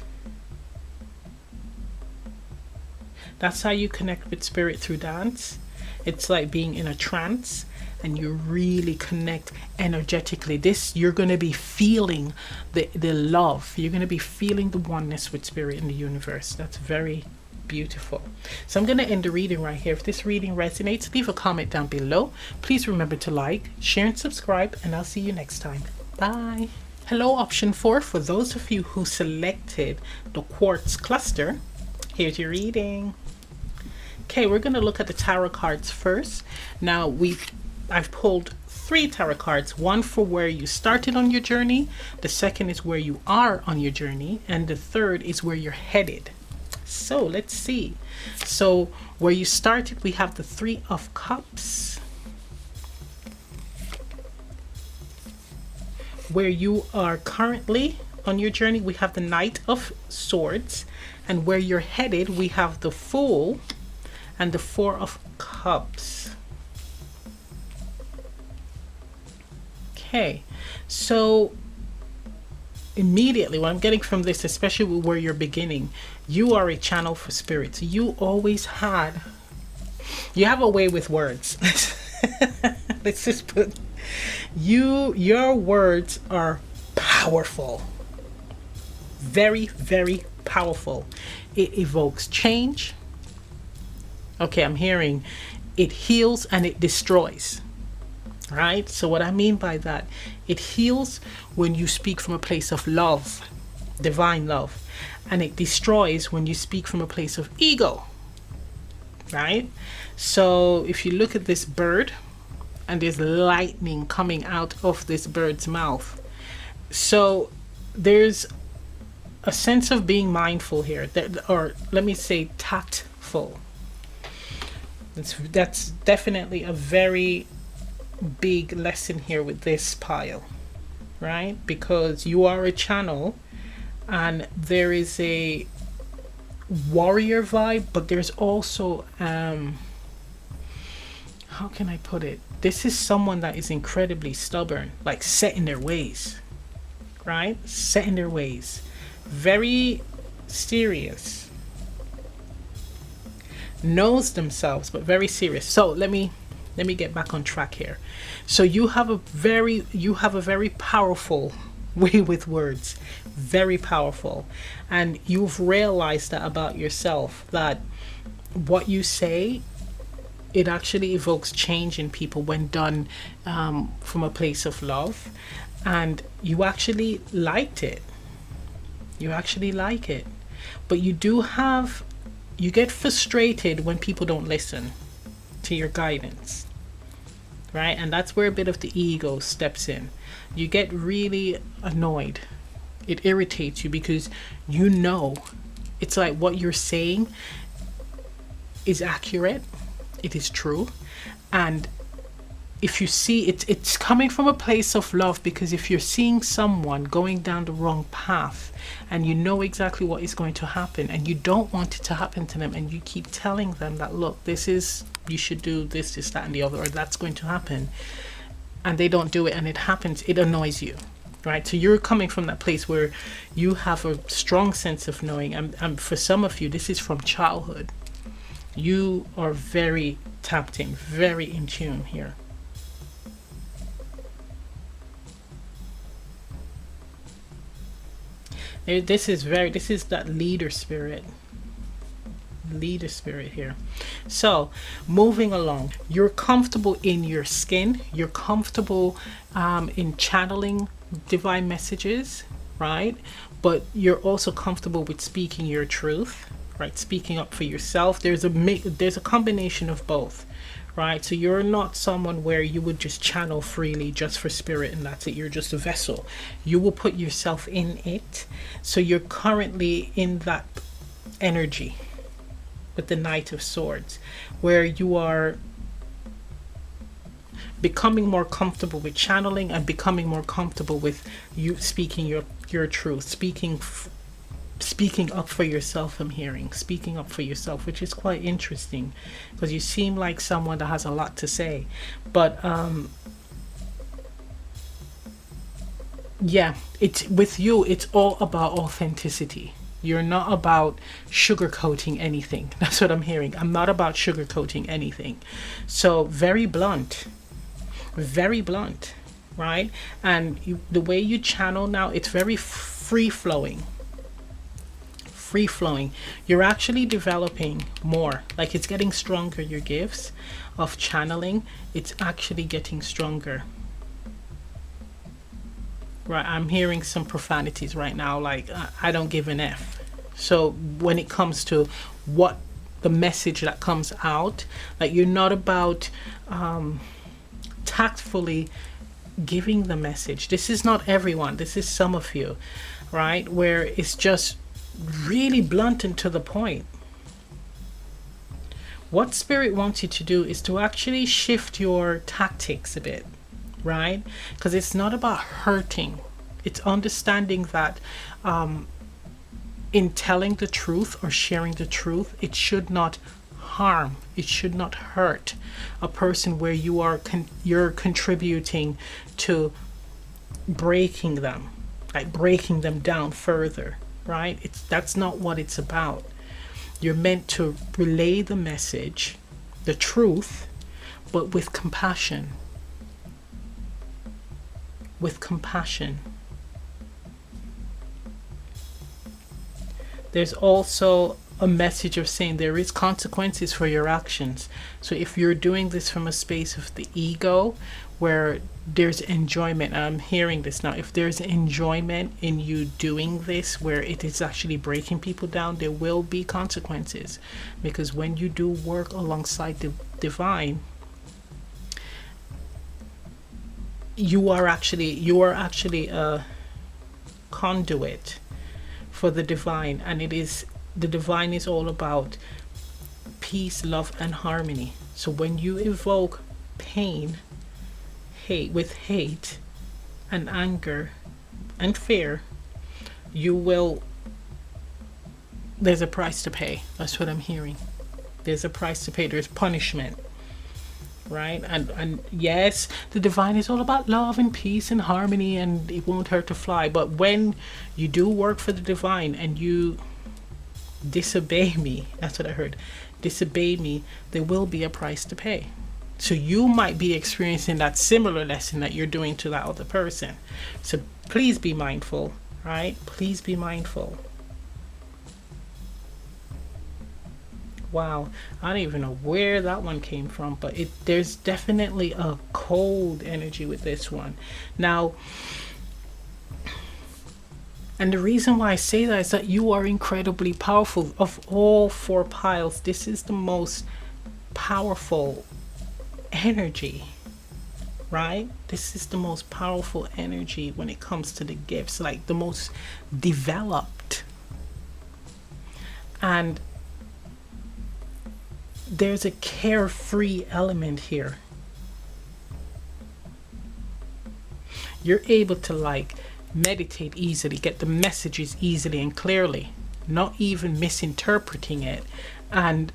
Speaker 1: That's how you connect with spirit, through dance. It's like being in a trance and you really connect energetically. This, you're going to be feeling the love. You're going to be feeling the oneness with spirit in the universe. That's very beautiful. So I'm going to end the reading right here. If this reading resonates, leave a comment down below. Please remember to like, share and subscribe, and I'll see you next time. Bye. Hello, option 4. For those of you who selected the quartz cluster, here's your reading. Okay, we're going to look at the tarot cards first. Now, I've pulled 3 tarot cards. One for where you started on your journey. The second is where you are on your journey. And the third is where you're headed. So, let's see. So, where you started, we have the 3 of Cups. Where you are currently on your journey, we have the Knight of Swords. And where you're headed, we have the Fool and the 4 of Cups. Okay, so immediately what I'm getting from this, especially where you're beginning, you are a channel for spirits. You always had, you have a way with words. Let's just put, your words are powerful. Very powerful. It evokes change. Okay, I'm hearing it heals and it destroys. Right? So what I mean by that, it heals when you speak from a place of love, divine love, and it destroys when you speak from a place of ego. Right? So if you look at this bird, and there's lightning coming out of this bird's mouth. So there's a sense of being mindful here, or let me say tactful. That's definitely a very big lesson here with this pile, right? Because you are a channel and there is a warrior vibe, but there's also how can I put it? This is someone that is incredibly stubborn, like set in their ways, right? Set in their ways. Very serious. Knows themselves, but very serious. So let me get back on track here. So you have a very powerful way with words, very powerful, and you've realized that about yourself, that what you say, it actually evokes change in people when done from a place of love, and you actually liked it. You actually like it, but you get frustrated when people don't listen to your guidance, right? And that's where a bit of the ego steps in. You get really annoyed. It irritates you because you know it's like what you're saying, is accurate, it is true. And if you see it's coming from a place of love, because if you're seeing someone going down the wrong path and you know exactly what is going to happen and you don't want it to happen to them, and you keep telling them that, look, this is, you should do this, this, that, and the other, or that's going to happen, and they don't do it and it happens, it annoys you, right? So you're coming from that place where you have a strong sense of knowing, and for some of you, this is from childhood. You are very tapped in, very in tune here. This is that leader spirit here. So moving along, you're comfortable in your skin, you're comfortable in channeling divine messages, right? But you're also comfortable with speaking your truth, right? Speaking up for yourself. There's a combination of both, right? So you're not someone where you would just channel freely just for spirit and that's it. You're just a vessel. You will put yourself in it. So you're currently in that energy with the Knight of Swords, where you are becoming more comfortable with channeling and becoming more comfortable with you speaking your truth, speaking up for yourself. I'm hearing speaking up for yourself, which is quite interesting, because you seem like someone that has a lot to say. But yeah, it's with you, it's all about authenticity. You're not about sugarcoating anything. That's what I'm hearing. I'm not about sugarcoating anything. So very blunt, right? And the way you channel now, it's very free flowing. You're actually developing more, like it's getting stronger. Your gifts of channeling, it's actually getting stronger, right? I'm hearing some profanities right now, like I don't give an F. So when it comes to what the message that comes out, like you're not about tactfully giving the message. This is not everyone, this is some of you, right? Where it's just really blunt and to the point. What spirit wants you to do is to actually shift your tactics a bit, right? Because it's not about hurting. It's understanding that in telling the truth or sharing the truth, it should not harm, it should not hurt a person where you're contributing to breaking them, like breaking them down further, right? That's not what it's about. You're meant to relay the message, the truth, but with compassion. With compassion. There's also a message of saying there is consequences for your actions. So if you're doing this from a space of the ego, where there's enjoyment, and I'm hearing this now, if there's enjoyment in you doing this where it is actually breaking people down, there will be consequences. Because when you do work alongside the divine, you are actually a conduit for the divine, and the divine is all about peace, love, and harmony. So when you evoke pain, hate and anger and fear, there's a price to pay. That's what I'm hearing. There's a price to pay. There's punishment, right? And yes, the divine is all about love and peace and harmony, and it won't hurt to fly. But when you do work for the divine and you disobey me, that's what I heard, disobey me, there will be a price to pay. So you might be experiencing that similar lesson that you're doing to that other person. So please be mindful, right? Please be mindful. Wow, I don't even know where that one came from, but there's definitely a cold energy with this one. Now, and the reason why I say that is that you are incredibly powerful. Of all 4 piles, this is the most powerful energy, right? This is the most powerful energy when it comes to the gifts, like the most developed. And there's a carefree element here. You're able to like meditate easily, get the messages easily and clearly, not even misinterpreting it. And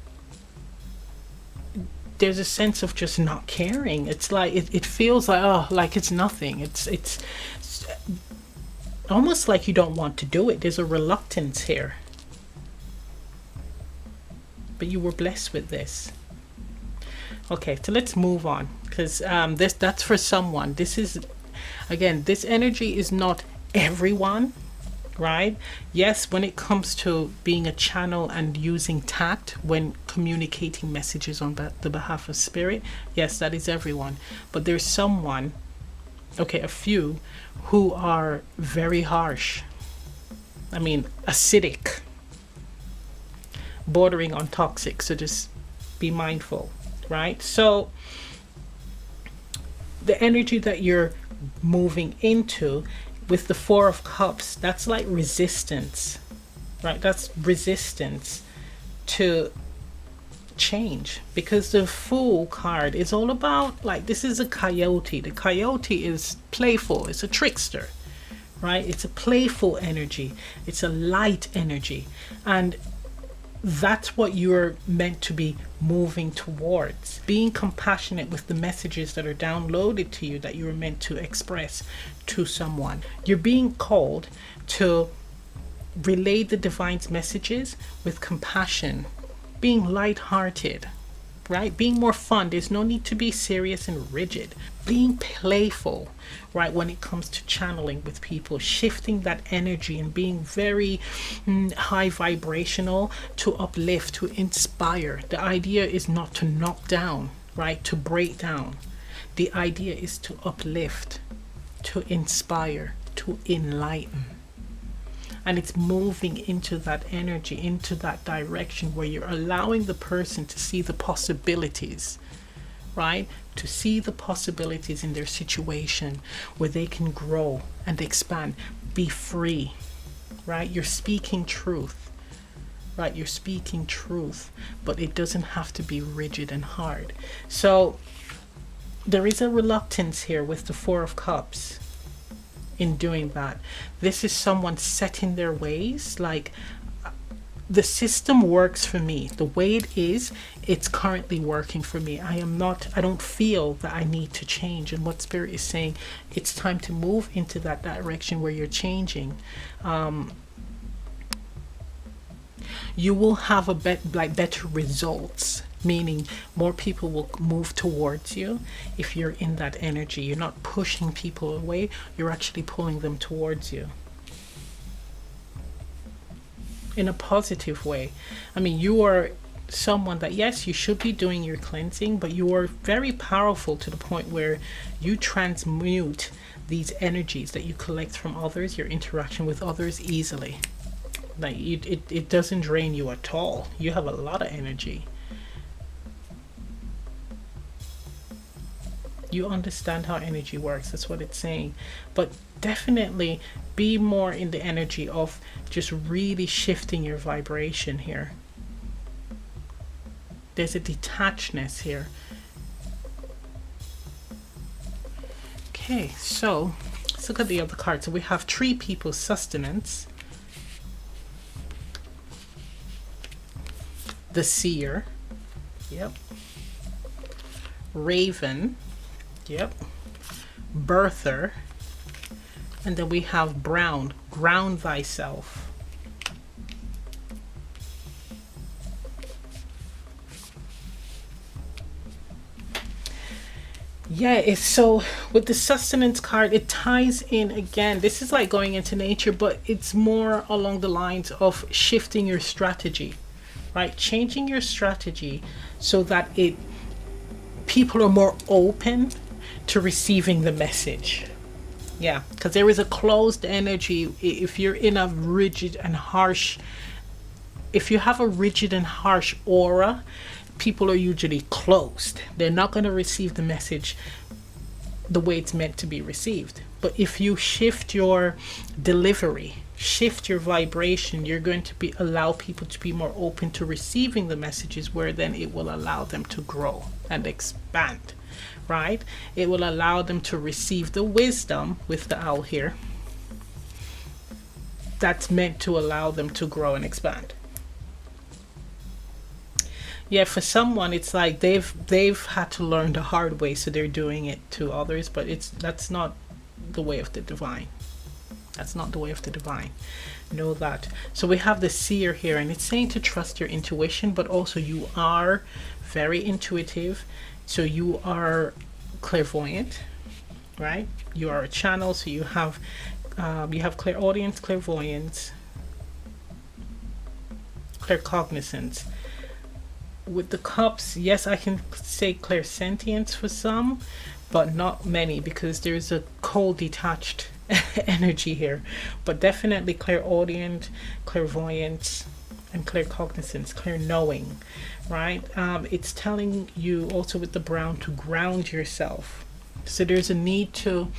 Speaker 1: there's a sense of just not caring. It's like it feels like, oh, like it's nothing. It's almost like you don't want to do it. There's a reluctance here. But you were blessed with this. Okay, so let's move on, because that's for someone. This is, again, this energy is not everyone, right? Yes, when it comes to being a channel and using tact when communicating messages on the behalf of spirit, yes, that is everyone. But there's someone, okay, a few, who are very harsh. I mean, acidic, bordering on toxic. So just be mindful, right? So the energy that you're moving into with the Four of Cups, that's like resistance, right? That's resistance to change, because the Fool card is all about, like, this is a coyote. The coyote is playful, it's a trickster, right? It's a playful energy, it's a light energy, and that's what you're meant to be moving towards. Being compassionate with the messages that are downloaded to you, that you're meant to express to someone. You're being called to relay the divine's messages with compassion, being light-hearted, right? Being more fun. There's no need to be serious and rigid. Being playful, right? When it comes to channeling with people, shifting that energy and being very high vibrational to uplift, to inspire. The idea is not to knock down, right? To break down. The idea is to uplift, to inspire, to enlighten. And it's moving into that energy, into that direction where you're allowing the person to see the possibilities, right? To see the possibilities in their situation where they can grow and expand, be free, right? You're speaking truth, right? You're speaking truth, but it doesn't have to be rigid and hard. So there is a reluctance here with the Four of Cups in doing that. This is someone set in their ways, like, the system works for me the way it is. It's currently working for me. I don't feel that I need to change. And what Spirit is saying, it's time to move into that direction where you're changing. You will have a better results, meaning more people will move towards you if you're in that energy. You're not pushing people away, you're actually pulling them towards you in a positive way. I mean, you are someone that, yes, you should be doing your cleansing, but you are very powerful to the point where you transmute these energies that you collect from others, your interaction with others, easily. Like, it doesn't drain you at all. You have a lot of energy. You understand how energy works. That's what it's saying. But definitely be more in the energy of just really shifting your vibration here. There's a detachedness here. Okay, so let's look at the other card. So we have Tree People, Sustenance, the Seer, yep, Raven, yep, Birther, and then we have Brown, Ground Thyself. Yeah, it's so with the Sustenance card, it ties in again. This is like going into nature, but it's more along the lines of shifting your strategy, right? Changing your strategy so that people are more open to receiving the message. Yeah, because there is a closed energy. If you're in a rigid and harsh, if you have a rigid and harsh aura, people are usually closed. They're not going to receive the message the way it's meant to be received. But if you shift your delivery, shift your vibration, you're going to be allow people to be more open to receiving the messages, where then it will allow them to grow and expand, right? It will allow them to receive the wisdom with the owl here that's meant to allow them to grow and expand. Yeah, for someone it's like they've had to learn the hard way, so they're doing it to others, but that's not the way of the divine. That's not the way of the divine. Know that. So we have the seer here, and it's saying to trust your intuition, but also you are very intuitive. So you are clairvoyant, right? You are a channel, so you have clairaudience, clairvoyance, claircognizance. With the cups, yes, I can say clairsentience for some, but not many, because there's a cold detached energy here. But definitely clairaudient, clairvoyance, and claircognizance, clear knowing, right? It's telling you also with the brown to ground yourself. So there's a need to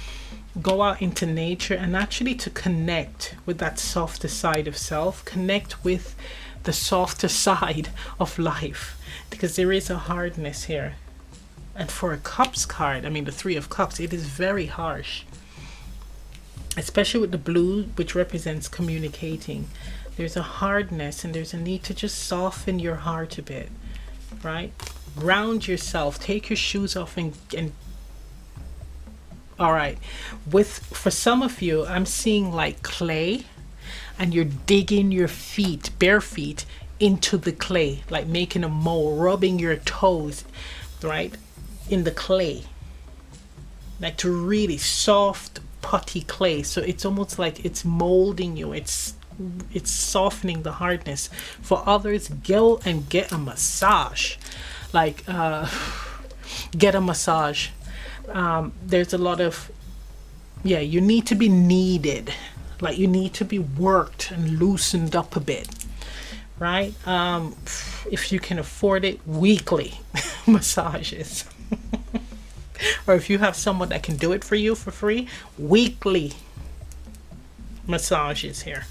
Speaker 1: go out into nature and actually to connect with that softer side of self, connect with the softer side of life, because there is a hardness here. And for a cups card, I mean the Three of Cups, it is very harsh, especially with the blue, which represents communicating. There's a hardness, and there's a need to just soften your heart a bit, right? Ground yourself, take your shoes off, and all right. For some of you, I'm seeing like clay, and you're digging your feet, bare feet, into the clay, like making a mole, rubbing your toes, right, in the clay, like to really soft, putty clay. So it's almost like it's molding you. It's softening the hardness. For others, go and get a massage, like get a massage. There's a lot of, yeah, you need to be kneaded. Like you need to be worked and loosened up a bit, right? If you can afford it, weekly massages. Or if you have someone that can do it for you for free, weekly massages here,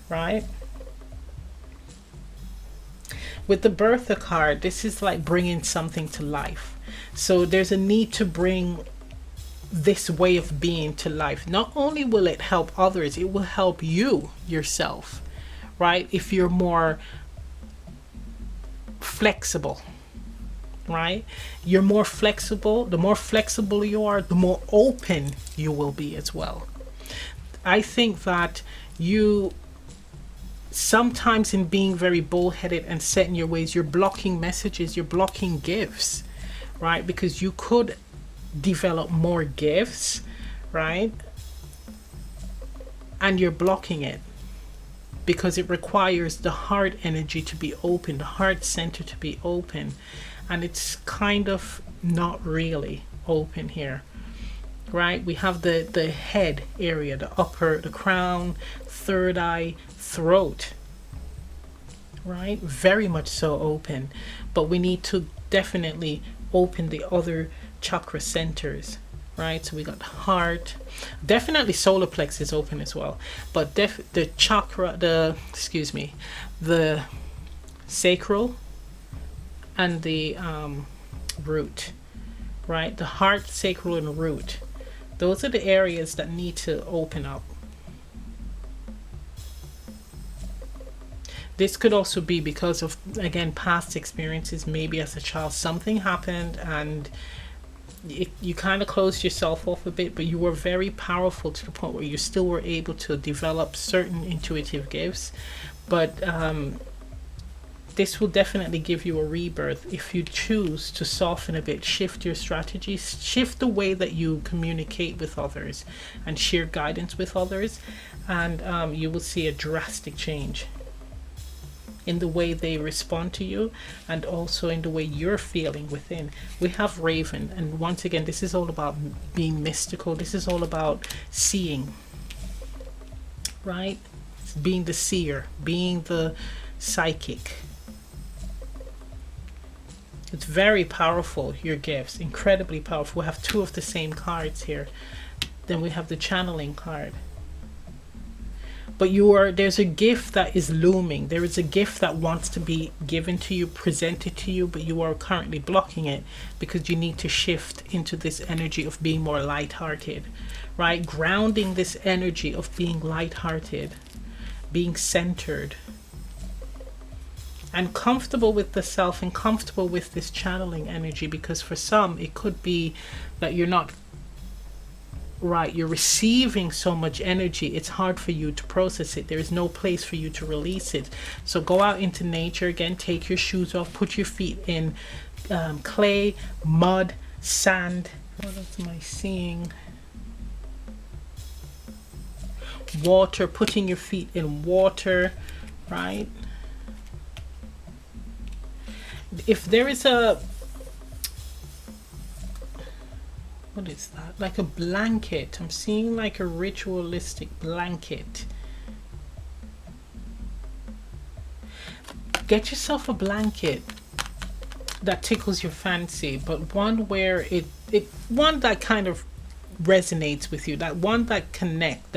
Speaker 1: right? With the Bertha card, this is like bringing something to life. So there's a need to bring this way of being to life. Not only will it help others, it will help you yourself, right? If you're more flexible, right? You're more flexible. The more flexible you are, the more open you will be as well. I think that you sometimes, in being very bullheaded and set in your ways, you're blocking messages, you're blocking gifts, right? Because you could develop more gifts, right? And you're blocking it because it requires the heart energy to be open, the heart center to be open, and it's kind of not really open here, right? We have the head area, the crown, third eye, throat, right? Very much so open, but we need to definitely open the other chakra centers, right? So we got heart, definitely solar plexus open as well, but the chakra, the sacral and the root, right? The heart, sacral, and root, those are the areas that need to open up. This could also be because of, again, past experiences. Maybe as a child something happened and you kind of closed yourself off a bit, but you were very powerful to the point where you still were able to develop certain intuitive gifts. But this will definitely give you a rebirth if you choose to soften a bit, shift your strategies, shift the way that you communicate with others and share guidance with others, and you will see a drastic change in the way they respond to you, and also in the way you're feeling within. We have Raven, and once again, this is all about being mystical. This is all about seeing, right? Being the seer, being the psychic. It's very powerful, your gifts, incredibly powerful. We have two of the same cards here. Then we have the channeling card. but there's a gift that is looming. There is a gift that wants to be given to you, presented to you, but you are currently blocking it because you need to shift into this energy of being more lighthearted, right? Grounding this energy of being lighthearted, being centered, and comfortable with the self and comfortable with this channeling energy, because for some it could be that you're not right, you're receiving so much energy, it's hard for you to process it. There is no place for you to release it. So go out into nature again, take your shoes off, put your feet in clay, mud, sand. What else am I seeing? Water, putting your feet in water, right? If there is a, what is that? Like a blanket. I'm seeing like a ritualistic blanket. Get yourself a blanket that tickles your fancy, but one where one that kind of resonates with you, that one that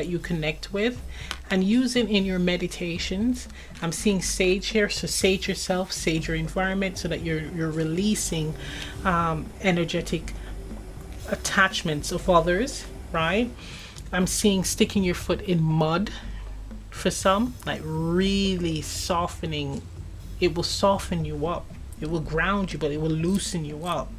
Speaker 1: you connect with, and use it in your meditations. I'm seeing sage here, so sage yourself, sage your environment, so that you're releasing energetic attachments of others, right? I'm seeing sticking your foot in mud for some, like really softening. It will soften you up, it will ground you, but it will loosen you up.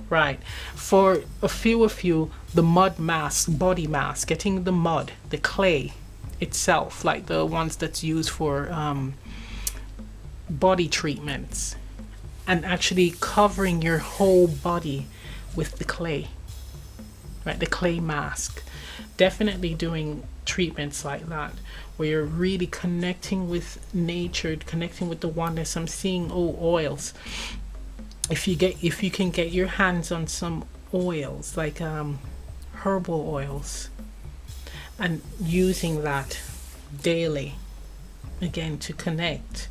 Speaker 1: Right. For a few of you, the mud mask, body mask, getting the mud, the clay itself, like the ones that's used for body treatments, and actually covering your whole body with the clay, right? The clay mask. Definitely doing treatments like that, where you're really connecting with nature, connecting with the oneness. I'm seeing oils. If you can get your hands on some oils, like herbal oils, and using that daily, again, to connect.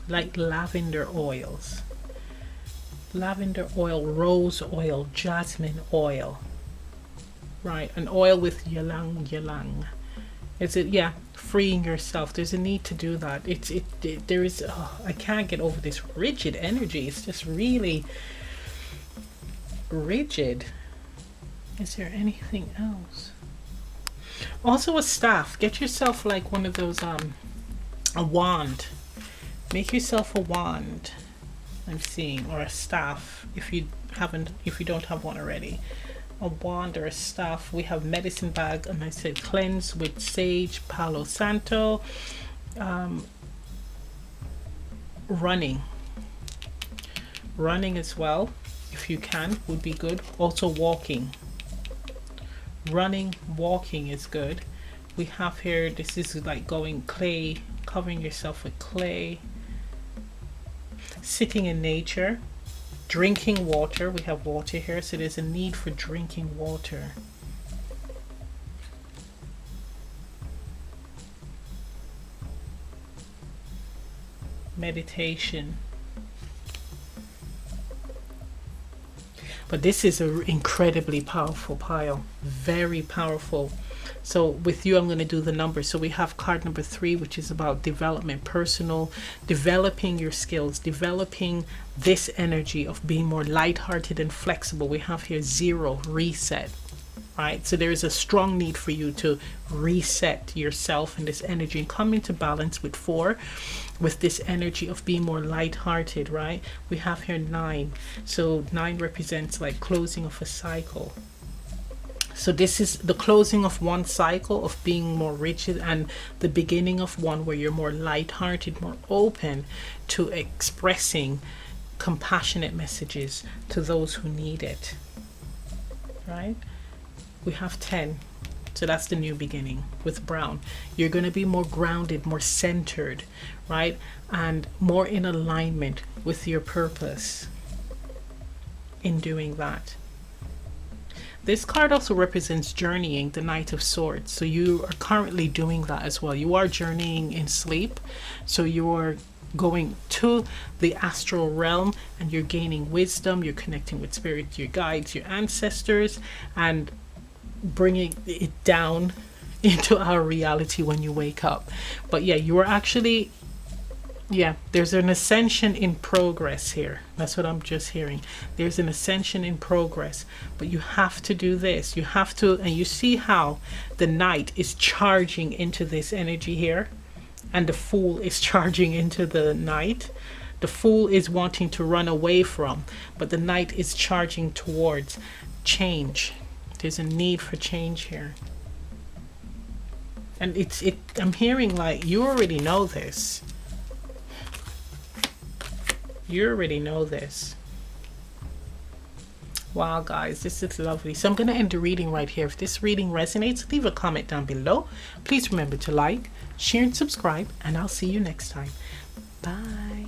Speaker 1: Like lavender oils, lavender oil, rose oil, jasmine oil, right? An oil with ylang ylang. Is it, yeah, freeing yourself. There's a need to do that. There is, I can't get over this rigid energy. It's just really rigid. Is there anything else? Also a staff. Get yourself like one of those, a wand. Make yourself a wand, I'm seeing, or a staff, if you don't have one already. A wand or a staff. We have medicine bag, and I said cleanse with sage, palo santo. Running as well, if you can, would be good. Also walking, walking is good. We have here, this is like going clay, covering yourself with clay. Sitting in nature. Drinking water, we have water here, so there's a need for drinking water. Meditation. But this is an incredibly powerful pile, very powerful. So with you, I'm going to do the numbers. So we have card number 3, which is about development, personal, developing your skills, developing this energy of being more lighthearted and flexible. We have here 0, reset, right? So there is a strong need for you to reset yourself and this energy and come into balance with 4, with this energy of being more lighthearted, right? We have here 9. So 9 represents like closing of a cycle. So this is the closing of one cycle of being more rigid, and the beginning of one where you're more lighthearted, more open to expressing compassionate messages to those who need it, right? We have 10. So that's the new beginning with brown. You're going to be more grounded, more centered, right? And more in alignment with your purpose in doing that. This card also represents journeying, the Knight of Swords. So you are currently doing that as well. You are journeying in sleep. So you are going to the astral realm, and you're gaining wisdom, you're connecting with spirit, your guides, your ancestors, and bringing it down into our reality when you wake up. But yeah, you are actually, yeah, there's an ascension in progress here. That's what I'm just hearing. There's an ascension in progress, but you have to do this. You have to, and you see how the knight is charging into this energy here, and the fool is charging into the knight. The fool is wanting to run away from, but the knight is charging towards change. There's a need for change here. And I'm hearing like you already know this. You already know this. Wow, guys, this is lovely. So I'm going to end the reading right here. If this reading resonates, leave a comment down below. Please remember to like, share, and subscribe, and I'll see you next time. Bye.